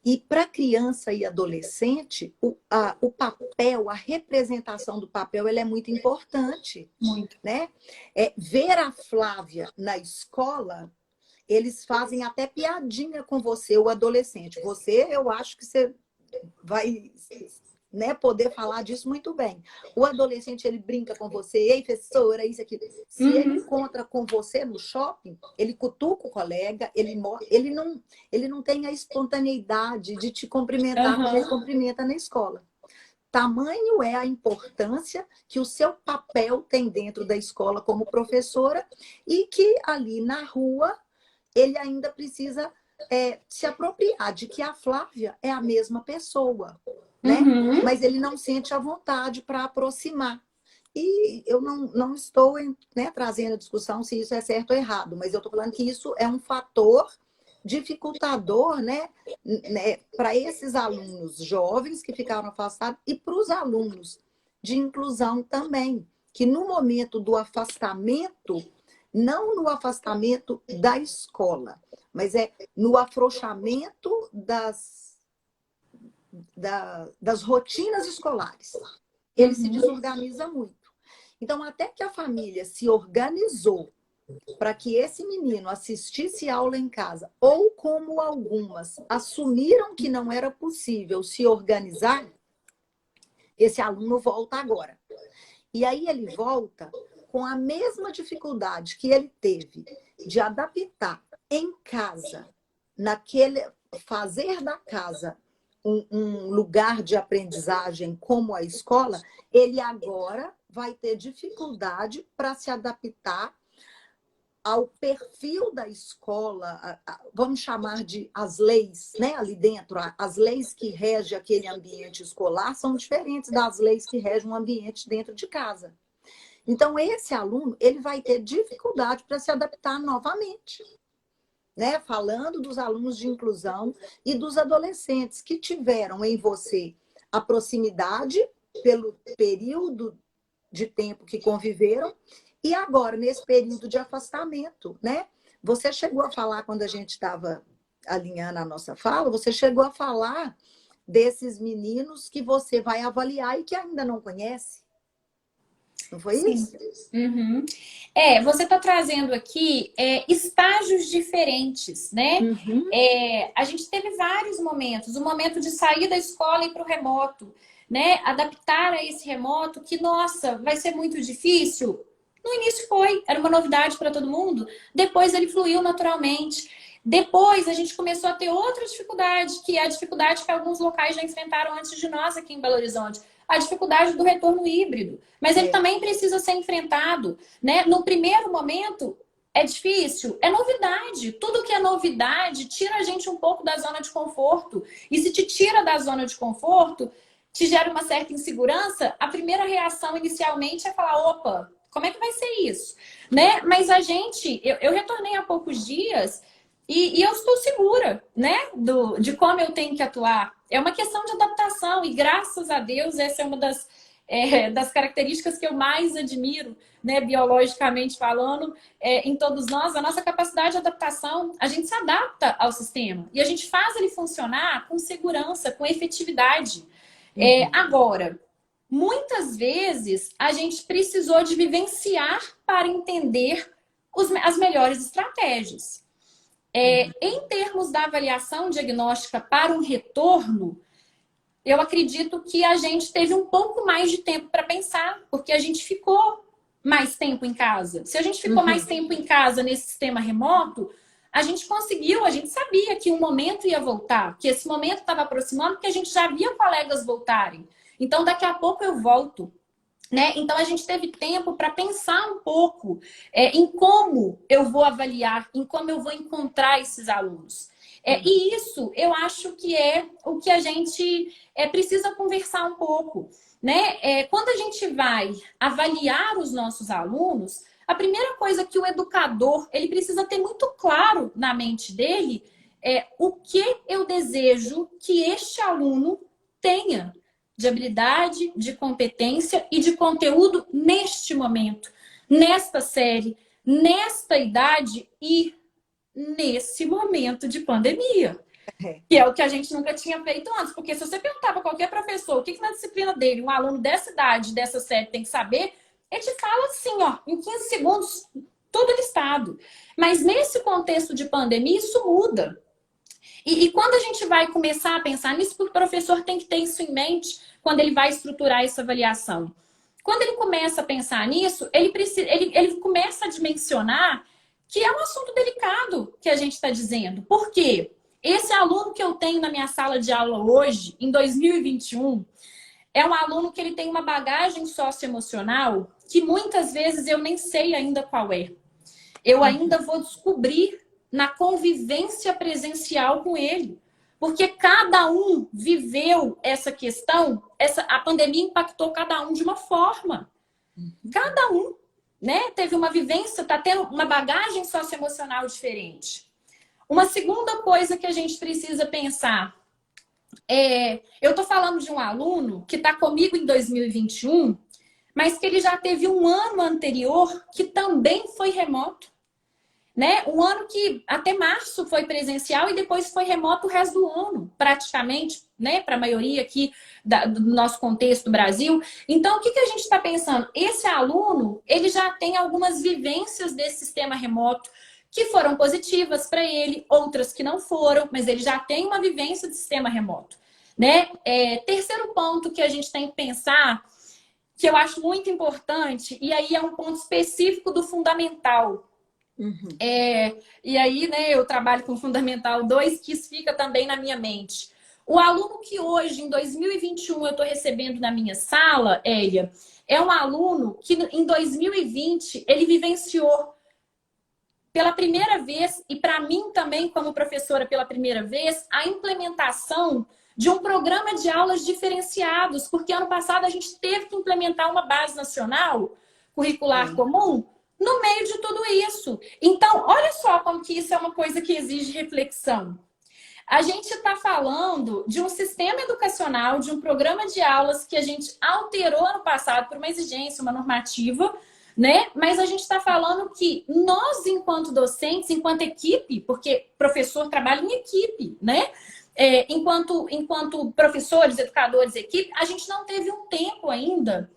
E para criança e adolescente, o papel, a representação do papel, ela é muito importante. Muito. Né? Ver a Flávia na escola, eles fazem até piadinha com você, o adolescente. Você, eu acho que você vai, né, poder falar disso muito bem. O adolescente, ele brinca com você, ei, professora, isso aqui. Se ele encontra com você no shopping, ele cutuca o colega, ele não tem a espontaneidade de te cumprimentar como ele cumprimenta na escola. Tamanho é a importância que o seu papel tem dentro da escola como professora e que ali na rua ele ainda precisa se apropriar de que a Flávia é a mesma pessoa, né? Mas ele não sente a vontade para aproximar. E eu não estou, né, trazendo a discussão se isso é certo ou errado, mas eu estou falando que isso é um fator dificultador, né, para esses alunos jovens que ficaram afastados e para os alunos de inclusão também, que no momento do afastamento, não no afastamento da escola, mas no afrouxamento das rotinas escolares. Ele se desorganiza muito. Então, até que a família se organizou para que esse menino assistisse aula em casa, ou como algumas assumiram que não era possível se organizar, esse aluno volta agora. E aí ele volta com a mesma dificuldade que ele teve de adaptar em casa, fazer da casa um lugar de aprendizagem como a escola, ele agora vai ter dificuldade para se adaptar ao perfil da escola, vamos chamar de as leis, né? Ali dentro, as leis que regem aquele ambiente escolar são diferentes das leis que regem um ambiente dentro de casa. Então, esse aluno, ele vai ter dificuldade para se adaptar novamente. Né? Falando dos alunos de inclusão e dos adolescentes que tiveram em você a proximidade pelo período de tempo que conviveram e agora, nesse período de afastamento, né? Você chegou a falar, quando a gente estava alinhando a nossa fala, você chegou a falar desses meninos que você vai avaliar e que ainda não conhece. Não foi Sim. isso? Uhum. Você está trazendo aqui estágios diferentes, né? Uhum. A gente teve vários momentos. O momento de sair da escola e ir para o remoto, né? Adaptar a esse remoto, que, nossa, vai ser muito difícil. No início foi, era uma novidade para todo mundo. Depois ele fluiu naturalmente. Depois a gente começou a ter outra dificuldade, que é a dificuldade que alguns locais já enfrentaram antes de nós aqui em Belo Horizonte. A dificuldade do retorno híbrido. Mas ele também precisa ser enfrentado, né? No primeiro momento, é difícil, é novidade. Tudo que é novidade tira a gente um pouco da zona de conforto. E se te tira da zona de conforto, te gera uma certa insegurança, a primeira reação inicialmente é falar, opa, como é que vai ser isso? Né? Mas eu retornei há poucos dias e eu estou segura, né? De como eu tenho que atuar. É uma questão de adaptação e graças a Deus essa é uma das características que eu mais admiro, né, biologicamente falando, em todos nós, a nossa capacidade de adaptação. A gente se adapta ao sistema e a gente faz ele funcionar com segurança, com efetividade. Agora, muitas vezes a gente precisou de vivenciar para entender as melhores estratégias. Em termos da avaliação diagnóstica para um retorno, eu acredito que a gente teve um pouco mais de tempo para pensar, porque a gente ficou mais tempo em casa. Se a gente ficou mais tempo em casa nesse sistema remoto, a gente conseguiu, a gente sabia que um momento ia voltar, que esse momento estava aproximando, porque a gente já via colegas voltarem. Então, daqui a pouco eu volto. Né? Então, a gente teve tempo para pensar um pouco em como eu vou avaliar, em como eu vou encontrar esses alunos. E isso, eu acho que é o que a gente precisa conversar um pouco. Né? Quando a gente vai avaliar os nossos alunos, a primeira coisa que o educador ele precisa ter muito claro na mente dele é o que eu desejo que este aluno tenha de habilidade, de competência e de conteúdo neste momento, nesta série, nesta idade e nesse momento de pandemia. Que é o que a gente nunca tinha feito antes. Porque se você perguntar para qualquer professor o que na disciplina dele um aluno dessa idade, dessa série tem que saber, ele te fala assim, ó, em 15 segundos, tudo listado. Mas nesse contexto de pandemia, isso muda. E quando a gente vai começar a pensar nisso, o professor tem que ter isso em mente quando ele vai estruturar essa avaliação. Quando ele começa a pensar nisso, ele começa a dimensionar que é um assunto delicado que a gente está dizendo. Por quê? Esse aluno que eu tenho na minha sala de aula hoje, em 2021, é um aluno que ele tem uma bagagem socioemocional que muitas vezes eu nem sei ainda qual é. Eu ainda vou descobrir na convivência presencial com ele. Porque cada um viveu essa questão, a pandemia impactou cada um de uma forma. Cada um, né? Teve uma vivência, está tendo uma bagagem socioemocional diferente. Uma segunda coisa que a gente precisa pensar eu estou falando de um aluno que está comigo em 2021, mas que ele já teve um ano anterior que também foi remoto. Né? Um ano que até março foi presencial e depois foi remoto o resto do ano, praticamente, né? Para a maioria aqui do nosso contexto do Brasil. Então, o que a gente está pensando? Esse aluno, ele já tem algumas vivências desse sistema remoto que foram positivas para ele, outras que não foram, mas ele já tem uma vivência de sistema remoto. Né? Terceiro ponto que a gente tem que pensar, que eu acho muito importante, e aí é um ponto específico do fundamental. E aí, né, eu trabalho com Fundamental 2, que isso fica também na minha mente. O aluno que hoje, em 2021, eu estou recebendo na minha sala, Elia, é um aluno que em 2020 ele vivenciou pela primeira vez, e para mim também, como professora, pela primeira vez, a implementação de um programa de aulas diferenciados, porque ano passado a gente teve que implementar uma base nacional curricular comum no meio de tudo isso. Então, olha só como que isso é uma coisa que exige reflexão. A gente está falando de um sistema educacional, de um programa de aulas que a gente alterou ano passado por uma exigência, uma normativa, né? Mas a gente está falando que nós, enquanto docentes, enquanto equipe, porque professor trabalha em equipe, né? Enquanto professores, educadores, equipe, a gente não teve um tempo ainda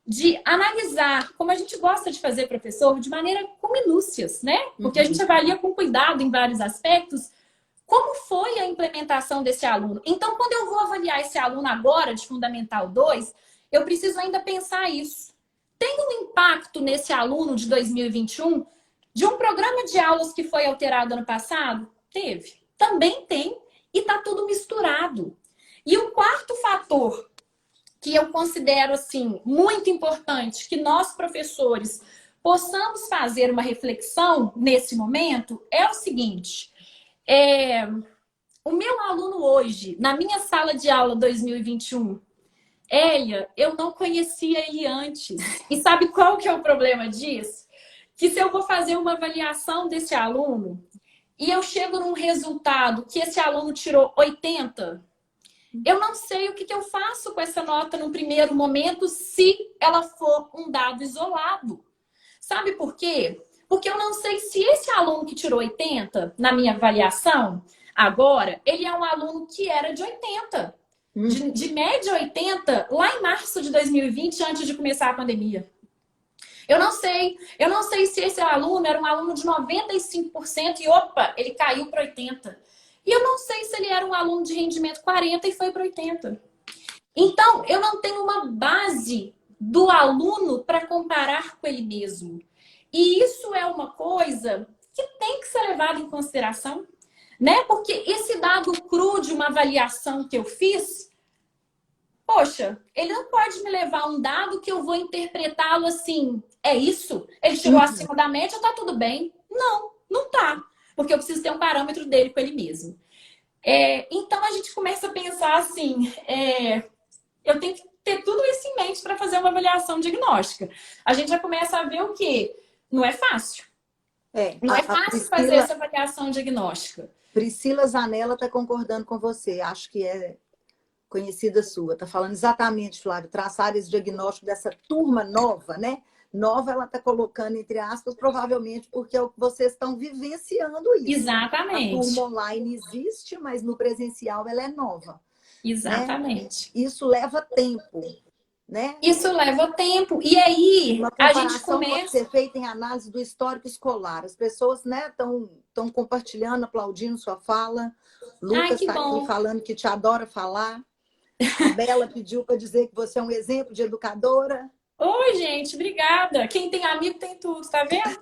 de analisar, como a gente gosta de fazer, professor, de maneira com minúcias, né? Porque a gente avalia com cuidado em vários aspectos como foi a implementação desse aluno. Então, quando eu vou avaliar esse aluno agora, de Fundamental 2, eu preciso ainda pensar isso. Tem um impacto nesse aluno de 2021 de um programa de aulas que foi alterado ano passado? Teve. Também tem. E está tudo misturado. E o quarto fator que eu considero assim muito importante que nós, professores, possamos fazer uma reflexão nesse momento é o seguinte: o meu aluno hoje, na minha sala de aula 2021, Elia, eu não conhecia ele antes. E sabe qual que é o problema disso? Que se eu vou fazer uma avaliação desse aluno e eu chego num resultado que esse aluno tirou 80, eu não sei o que eu faço com essa nota no primeiro momento se ela for um dado isolado. Sabe por quê? Porque eu não sei se esse aluno que tirou 80 na minha avaliação, agora, ele é um aluno que era de 80. De média 80, lá em março de 2020, antes de começar a pandemia. Eu não sei se esse aluno era um aluno de 95% e, opa, ele caiu para 80%. E eu não sei se ele era um aluno de rendimento 40 e foi para 80. Então, eu não tenho uma base do aluno para comparar com ele mesmo. E isso é uma coisa que tem que ser levada em consideração, né? Porque esse dado cru de uma avaliação que eu fiz, poxa, ele não pode me levar um dado que eu vou interpretá-lo assim, é isso? Ele chegou acima da média, tá tudo bem? Não, não tá. Porque eu preciso ter um parâmetro dele com ele mesmo. Então, a gente começa a pensar assim, eu tenho que ter tudo isso em mente para fazer uma avaliação diagnóstica. A gente já começa a ver o quê? Não é fácil. Não é fácil fazer essa avaliação diagnóstica. Priscila Zanella está concordando com você. Acho que é conhecida sua. Está falando exatamente, Flávio, traçar esse diagnóstico dessa turma nova, né? Nova, ela está colocando entre aspas, provavelmente porque é o que vocês estão vivenciando isso. Exatamente. A turma online existe, mas no presencial ela é nova. Exatamente. Né? Isso leva tempo, né? Isso leva tempo. E aí, a gente começa... pode ser feita em análise do histórico escolar. As pessoas, né, estão compartilhando, aplaudindo sua fala. Lucas está aqui falando que te adora falar. A Bela pediu para dizer que você é um exemplo de educadora. Oi, gente, obrigada. Quem tem amigo tem tudo, tá vendo?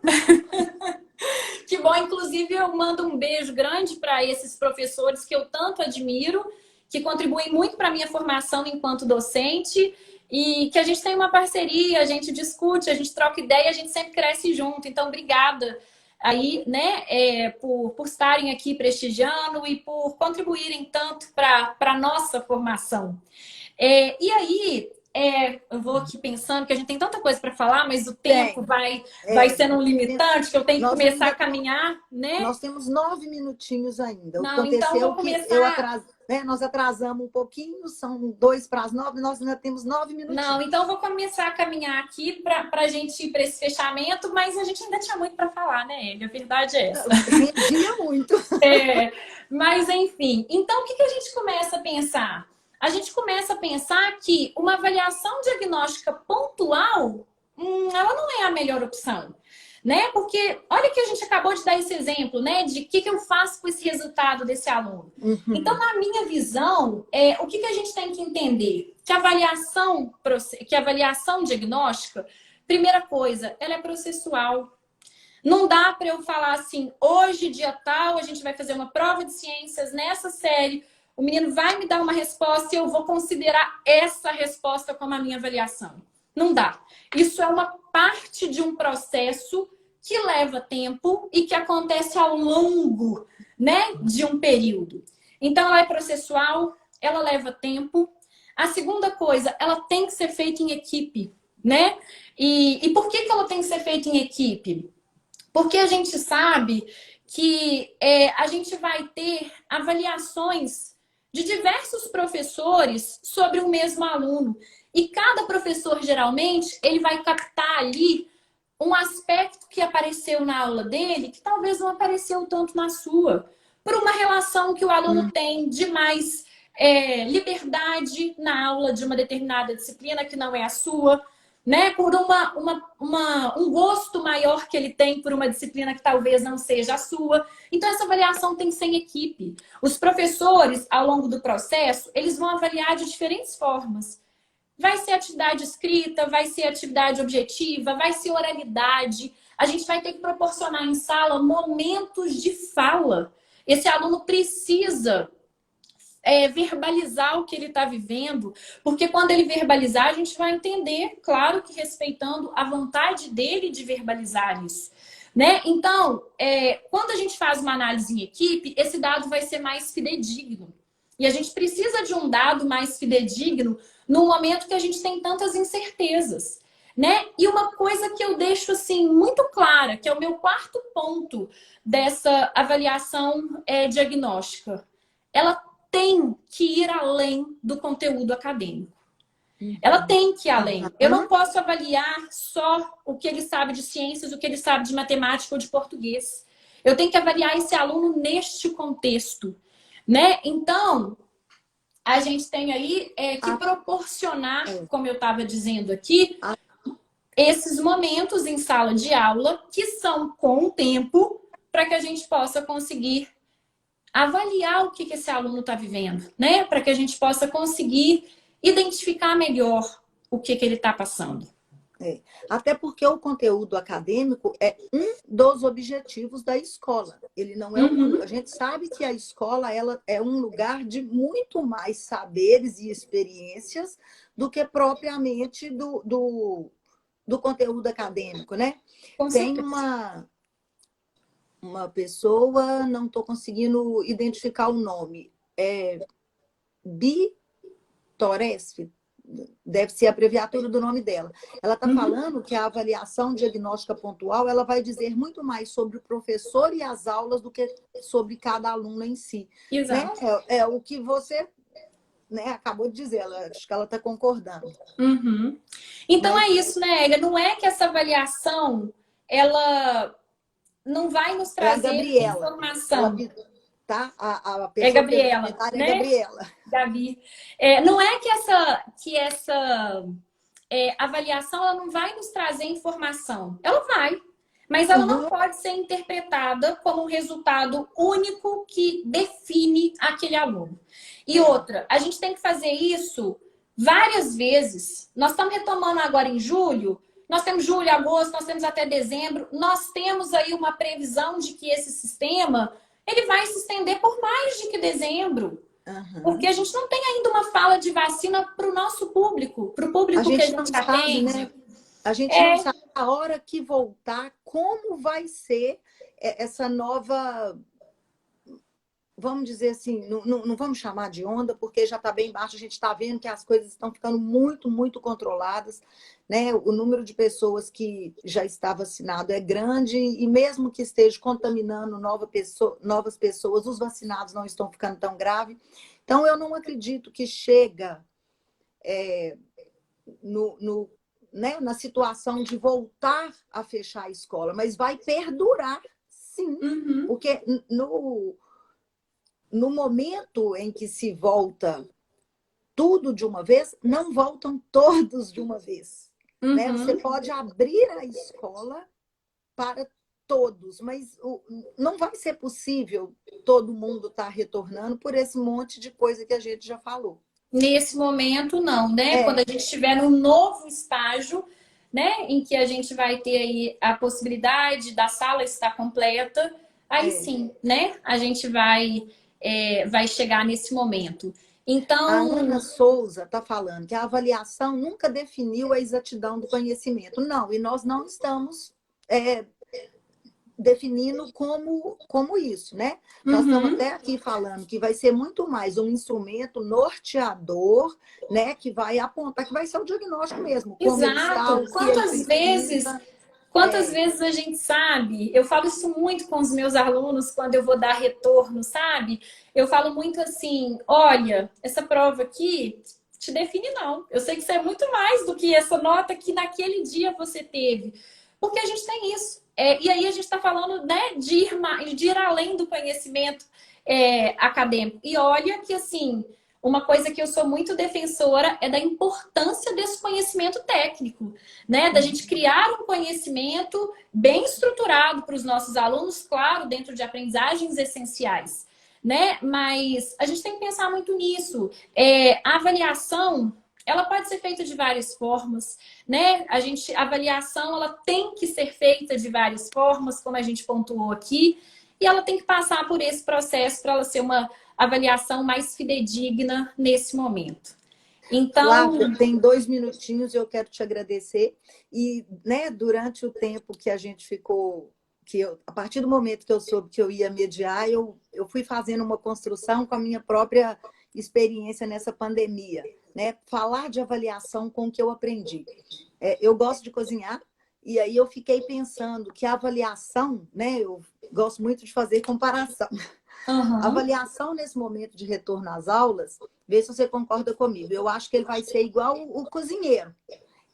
Que bom. Inclusive, eu mando um beijo grande para esses professores que eu tanto admiro, que contribuem muito para a minha formação enquanto docente e que a gente tem uma parceria, a gente discute, a gente troca ideia, a gente sempre cresce junto. Então, obrigada aí, né, por estarem aqui prestigiando e por contribuírem tanto para a nossa formação. E aí... eu vou aqui pensando que a gente tem tanta coisa para falar, mas o tempo vai sendo um limitante, que eu tenho que começar a caminhar, né? Nós temos 9 minutinhos ainda. Não, aconteceu então vou começar... nós atrasamos um pouquinho, são 8:50, nós ainda temos 9 minutinhos. Não, então vou começar a caminhar aqui para a gente ir para esse fechamento, mas a gente ainda tinha muito para falar, né, Elia? A verdade é essa. Rendia muito. Mas, enfim. Então, o que a gente começa a pensar? A gente começa a pensar que uma avaliação diagnóstica pontual, ela não é a melhor opção, né? Porque olha que a gente acabou de dar esse exemplo, né? De o que eu faço com esse resultado desse aluno. Então, na minha visão, o que a gente tem que entender? Que a avaliação diagnóstica, primeira coisa, ela é processual. Não dá para eu falar assim, hoje, dia tal, a gente vai fazer uma prova de ciências nessa série. O menino vai me dar uma resposta e eu vou considerar essa resposta como a minha avaliação. Não dá. Isso é uma parte de um processo que leva tempo e que acontece ao longo, né, de um período. Então, ela é processual, ela leva tempo. A segunda coisa, ela tem que ser feita em equipe, né? E por que ela tem que ser feita em equipe? Porque a gente sabe que a gente vai ter avaliações de diversos professores sobre o mesmo aluno. E cada professor, geralmente, ele vai captar ali um aspecto que apareceu na aula dele que talvez não apareceu tanto na sua. Por uma relação que o aluno tem de mais liberdade na aula de uma determinada disciplina que não é a sua, né? Por um gosto maior que ele tem por uma disciplina que talvez não seja a sua. Então, essa avaliação tem que ser em equipe. Os professores, ao longo do processo, eles vão avaliar de diferentes formas. Vai ser atividade escrita, vai ser atividade objetiva, vai ser oralidade. A gente vai ter que proporcionar em sala momentos de fala. Esse aluno precisa verbalizar o que ele está vivendo, porque quando ele verbalizar, a gente vai entender, claro que respeitando a vontade dele de verbalizar isso. Né? Então, quando a gente faz uma análise em equipe, esse dado vai ser mais fidedigno. E a gente precisa de um dado mais fidedigno no momento que a gente tem tantas incertezas. Né? E uma coisa que eu deixo assim, muito clara, que é o meu quarto ponto dessa avaliação diagnóstica. Ela tem que ir além do conteúdo acadêmico. Ela tem que ir além. Eu não posso avaliar só o que ele sabe de ciências, o que ele sabe de matemática ou de português. Eu tenho que avaliar esse aluno neste contexto. Né? Então, a gente tem aí que proporcionar, como eu estava dizendo aqui, esses momentos em sala de aula que são com o tempo para que a gente possa conseguir avaliar o que esse aluno está vivendo, né? Para que a gente possa conseguir identificar melhor o que ele está passando. Até porque o conteúdo acadêmico é um dos objetivos da escola. Ele não é A gente sabe que a escola ela é um lugar de muito mais saberes e experiências do que propriamente do conteúdo acadêmico, né? Tem uma pessoa, não estou conseguindo identificar o nome, Bitoresfi, deve ser a abreviatura do nome dela. Ela está falando que a avaliação diagnóstica pontual ela vai dizer muito mais sobre o professor e as aulas do que sobre cada aluno em si. Exato. Né? É o que você acabou de dizer, acho que ela está concordando. Então é isso, né, Ega? Não é que essa avaliação ela não vai nos trazer informação. Tá? A pessoa Gabriela, né? É Gabriela. Gabi. Não é que essa avaliação ela não vai nos trazer informação. Ela vai. Mas ela não pode ser interpretada como um resultado único que define aquele aluno. E outra, a gente tem que fazer isso várias vezes. Nós estamos retomando agora em julho. Nós temos julho, agosto, nós temos até dezembro. Nós temos aí uma previsão de que esse sistema ele vai se estender por mais de que dezembro. Porque a gente não tem ainda uma fala de vacina para o nosso público, para o público que a gente atende. Né? A gente não sabe a hora que voltar, como vai ser essa nova... Vamos dizer assim, não vamos chamar de onda, porque já está bem baixo. A gente está vendo que as coisas estão ficando muito, muito controladas. Né? O número de pessoas que já está vacinado é grande e mesmo que esteja contaminando novas pessoas, os vacinados não estão ficando tão graves. Então, eu não acredito que chega na situação de voltar a fechar a escola, mas vai perdurar, sim. Porque no momento em que se volta tudo de uma vez, não voltam todos de uma vez. Né? Você pode abrir a escola para todos, mas não vai ser possível todo mundo estar retornando por esse monte de coisa que a gente já falou. Nesse momento, não, né? Quando a gente estiver num novo estágio, né? Em que a gente vai ter aí a possibilidade da sala estar completa, aí sim, né? A gente vai chegar nesse momento. Então, a Ana Souza está falando que a avaliação nunca definiu a exatidão do conhecimento. Não, e nós não estamos definindo como isso, né? Nós estamos até aqui falando que vai ser muito mais um instrumento norteador, né? Que vai apontar, que vai ser o diagnóstico mesmo. Exato. Quantas vezes Quantas vezes a gente sabe, eu falo isso muito com os meus alunos quando eu vou dar retorno, sabe? Eu falo muito assim, olha, essa prova aqui te define não. Eu sei que isso é muito mais do que essa nota que naquele dia você teve. Porque a gente tem isso. E aí a gente está falando, né, de ir além do conhecimento acadêmico. E olha que, assim, uma coisa que eu sou muito defensora é da importância desse conhecimento técnico, né? Da gente criar um conhecimento bem estruturado para os nossos alunos, claro, dentro de aprendizagens essenciais, né? Mas a gente tem que pensar muito nisso. A avaliação, ela pode ser feita de várias formas, né? A avaliação, ela tem que ser feita de várias formas, como a gente pontuou aqui, e ela tem que passar por esse processo para ela ser uma avaliação mais fidedigna nesse momento. Então, Flávia, tem 2 minutinhos e eu quero te agradecer. E, né, durante o tempo que a gente ficou, a partir do momento que eu soube que eu ia mediar, eu fui fazendo uma construção com a minha própria experiência nessa pandemia, né? Falar de avaliação com o que eu aprendi. Eu gosto de cozinhar, e aí eu fiquei pensando que a avaliação, né? Eu gosto muito de fazer comparação. A avaliação nesse momento de retorno às aulas, vê se você concorda comigo. Eu acho que ele vai ser igual o cozinheiro,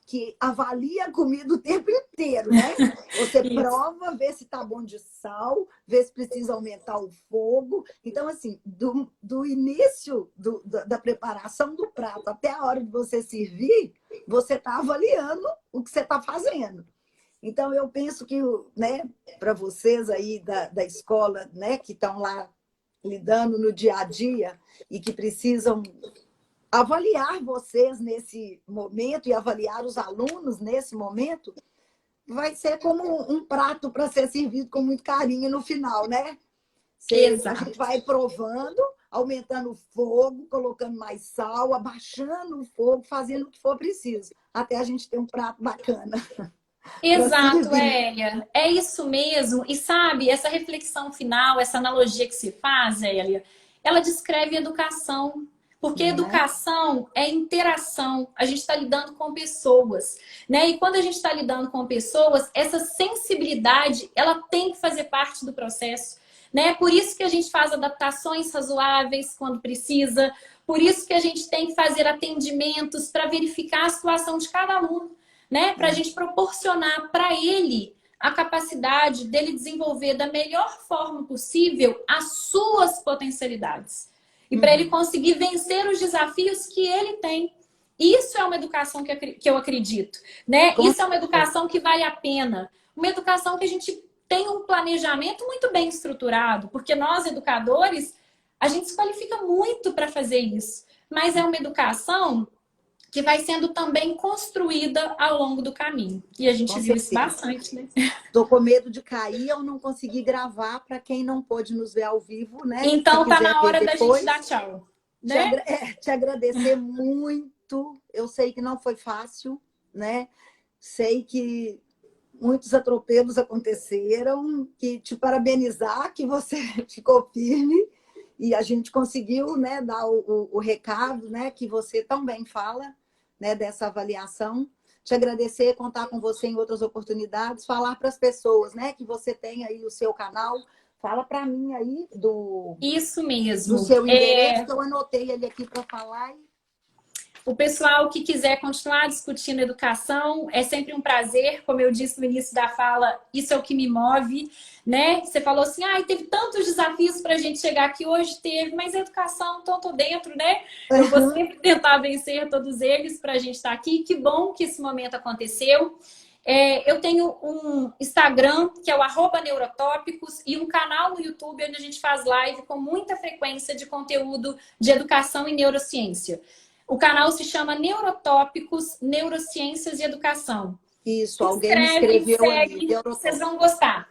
que avalia a comida o tempo inteiro, né? Você prova, vê se tá bom de sal, vê se precisa aumentar o fogo. Então, assim, do início da preparação do prato até a hora de você servir, você está avaliando o que você está fazendo. Então, eu penso que, né, para vocês aí da escola, né, que estão lá lidando no dia a dia e que precisam avaliar vocês nesse momento e avaliar os alunos nesse momento, vai ser como um prato para ser servido com muito carinho no final, né? A gente vai provando, aumentando o fogo, colocando mais sal, abaixando o fogo, fazendo o que for preciso, até a gente ter um prato bacana. Exato, Hélia. É isso mesmo. E sabe, essa reflexão final, essa analogia que se faz, Hélia, ela descreve educação. Porque educação é interação. A gente está lidando com pessoas, né? E quando a gente está lidando com pessoas, essa sensibilidade, ela tem que fazer parte do processo, né? Por isso que a gente faz adaptações razoáveis quando precisa. Por isso que a gente tem que fazer atendimentos para verificar a situação de cada aluno, né? Para a gente proporcionar para ele a capacidade dele desenvolver da melhor forma possível as suas potencialidades. E para ele conseguir vencer os desafios que ele tem. Isso é uma educação que eu acredito, né? Isso é uma educação que vale a pena. Uma educação que a gente tem um planejamento muito bem estruturado, porque nós, educadores, a gente se qualifica muito para fazer isso. Mas é uma educação que vai sendo também construída ao longo do caminho. E a gente viu isso bastante, né? Tô com medo de cair ou não conseguir gravar para quem não pôde nos ver ao vivo, né? Então tá na hora da gente dar tchau. Né? Te agradecer muito. Eu sei que não foi fácil, né? Sei que muitos atropelos aconteceram, que te parabenizar que você ficou firme e a gente conseguiu, né, dar o recado, né, que você tão bem fala, né, dessa avaliação. Te agradecer, contar com você em outras oportunidades, falar para as pessoas, né, que você tem aí o seu canal. Fala para mim aí Isso mesmo. Do seu endereço, que eu anotei ele aqui para falar. O pessoal que quiser continuar discutindo educação, é sempre um prazer. Como eu disse no início da fala, isso é o que me move, né? Você falou assim, teve tantos desafios para a gente chegar aqui hoje, teve, mas a educação, então tô dentro, né? Eu vou sempre tentar vencer todos eles para a gente estar aqui. Que bom que esse momento aconteceu. Eu tenho um Instagram, que é o @neurotópicos, e um canal no YouTube onde a gente faz live com muita frequência de conteúdo de educação e neurociência. O canal se chama Neurotópicos, Neurociências e Educação. Isso, alguém me escreveu ali. Vocês vão gostar.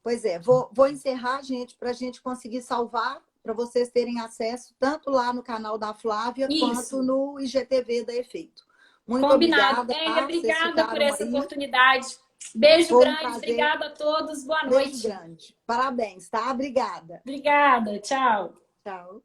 Pois é, vou encerrar, gente, para a gente conseguir salvar, para vocês terem acesso tanto lá no canal da Flávia quanto no IGTV da Efeito. Muito Combinado. obrigada. Obrigada por essa oportunidade. Beijo grande, obrigada a todos. Boa noite. Beijo grande. Parabéns, tá? Obrigada. Obrigada, tchau. Tchau.